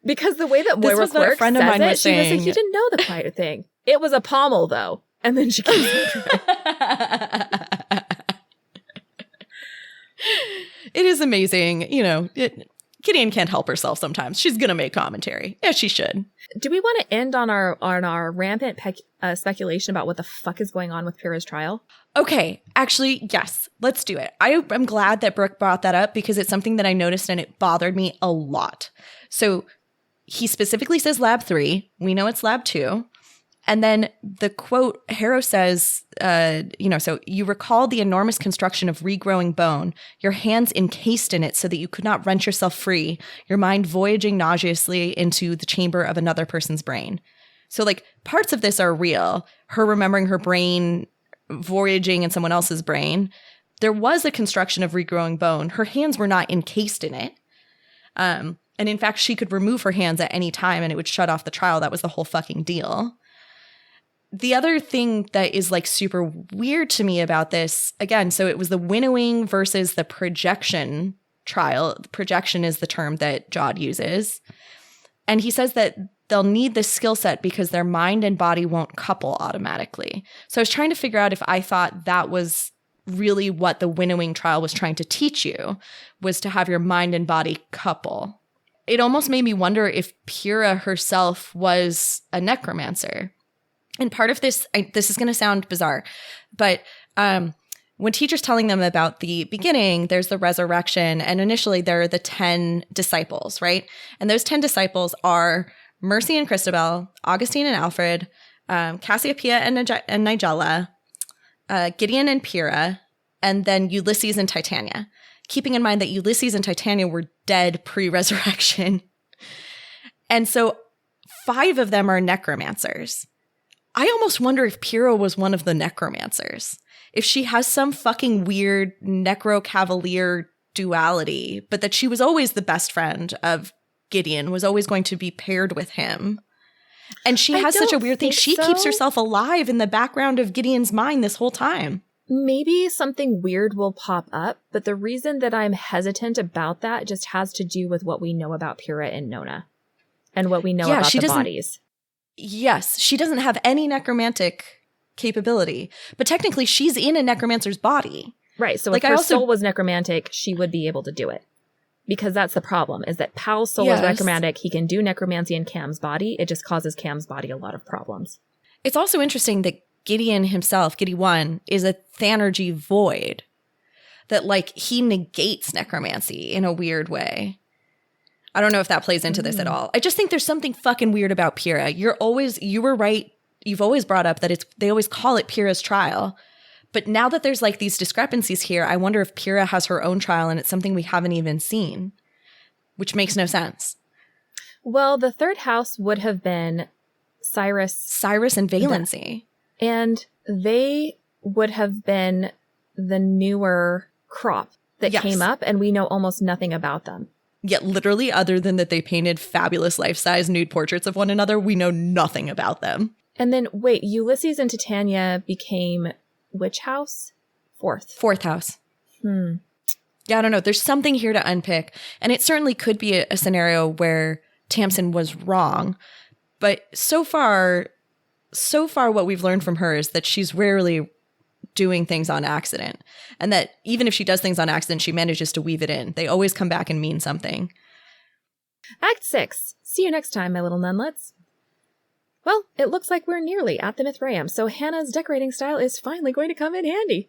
Because the way that Moira Quirk says it, she was like, you didn't know the quiet thing. It was a pommel, though. And then she keeps It is amazing. Gideon can't help herself sometimes. She's going to make commentary. Yeah, she should. Do we want to end on our rampant speculation about what the fuck is going on with Pyrrha's trial? Okay, actually, yes, let's do it. I'm glad that Brooke brought that up because it's something that I noticed and it bothered me a lot. So he specifically says lab 3. We know it's lab 2. And then the quote, Harrow says, so you recall the enormous construction of regrowing bone, your hands encased in it so that you could not wrench yourself free, your mind voyaging nauseously into the chamber of another person's brain. So like parts of this are real. Her remembering her brain voyaging in someone else's brain. There was a construction of regrowing bone. Her hands were not encased in it. And in fact, she could remove her hands at any time and it would shut off the trial. That was the whole fucking deal. The other thing that is like super weird to me about this, again, so it was the winnowing versus the projection trial. Projection is the term that Jod uses. And he says that they'll need this skill set because their mind and body won't couple automatically. So I was trying to figure out if I thought that was really what the winnowing trial was trying to teach you, was to have your mind and body couple. It almost made me wonder if Pyrrha herself was a necromancer. And part of this, this is going to sound bizarre, but when teachers telling them about the beginning, there's the resurrection, and initially there are the 10 disciples, right? And those 10 disciples are Mercy and Christabel, Augustine and Alfred, Cassiopeia and Nigella, Gideon and Pyrrha, and then Ulysses and Titania. Keeping in mind that Ulysses and Titania were dead pre-resurrection. And so 5 of them are necromancers. I almost wonder if Pyrrha was one of the necromancers. If she has some fucking weird necro-cavalier duality, but that she was always the best friend of Gideon, was always going to be paired with him. And she has such a weird thing. She keeps herself alive in the background of Gideon's mind this whole time. Maybe something weird will pop up, but the reason that I'm hesitant about that just has to do with what we know about Pyrrha and Nona and what we know about the bodies. Yes, she doesn't have any necromantic capability, but technically she's in a necromancer's body. Right, so if her soul was necromantic, she would be able to do it. Because that's the problem, is that Powell's soul is necromantic. He can do necromancy in Cam's body. It just causes Cam's body a lot of problems. It's also interesting that Gideon himself, Gideon, is a Thanergy void. That, like, he negates necromancy in a weird way. I don't know if that plays into this at all. I just think there's something fucking weird about Pyrrha. You were right you've always brought up that they always call it Pyrrha's trial. But now that there's like these discrepancies here, I wonder if Pyrrha has her own trial and it's something we haven't even seen, which makes no sense. Well, the third house would have been Cyrus and Valency. And they would have been the newer crop that came up, and we know almost nothing about them. Yet literally, other than that they painted fabulous life-size nude portraits of one another, we know nothing about them. And then, wait, Ulysses and Titania became which house? Fourth house. Yeah, I don't know. There's something here to unpick. And it certainly could be a scenario where Tamsin was wrong. But so far what we've learned from her is that she's rarely doing things on accident. And that even if she does things on accident, she manages to weave it in. They always come back and mean something. Act 6. See you next time, my little nunlets. Well, it looks like we're nearly at the Mithraeum, so Hannah's decorating style is finally going to come in handy.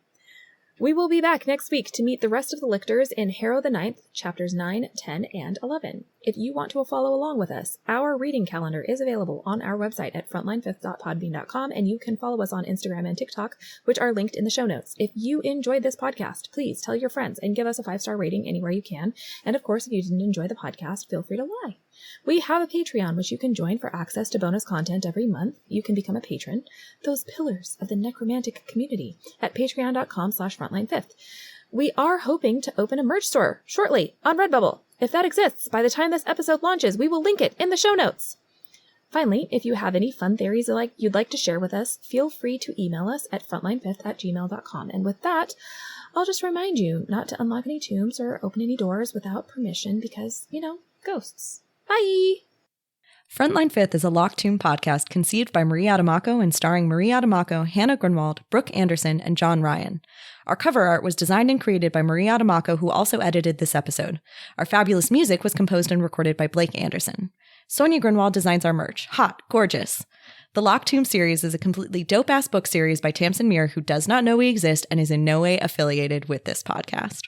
We will be back next week to meet the rest of the lictors in Harrow the Ninth, chapters 9, 10, and 11. If you want to follow along with us, our reading calendar is available on our website at frontline5th.podbean.com, and you can follow us on Instagram and TikTok, which are linked in the show notes. If you enjoyed this podcast, please tell your friends and give us a 5-star rating anywhere you can. And of course, if you didn't enjoy the podcast, feel free to lie. We have a Patreon, which you can join for access to bonus content every month. You can become a patron, those pillars of the necromantic community, at patreon.com/frontline5th. We are hoping to open a merch store shortly on Redbubble. If that exists, by the time this episode launches, we will link it in the show notes. Finally, if you have any fun theories you'd like to share with us, feel free to email us at frontline5th@gmail.com. And with that, I'll just remind you not to unlock any tombs or open any doors without permission because, ghosts. Bye! Frontline Fifth is a Locked Tomb podcast conceived by Marie Adamako and starring Marie Adamako, Hannah Grunwald, Brooke Anderson, and John Ryan. Our cover art was designed and created by Marie Adamako, who also edited this episode. Our fabulous music was composed and recorded by Blake Anderson. Sonia Grunwald designs our merch. Hot, gorgeous. The Locked Tomb series is a completely dope-ass book series by Tamsin Muir, who does not know we exist and is in no way affiliated with this podcast.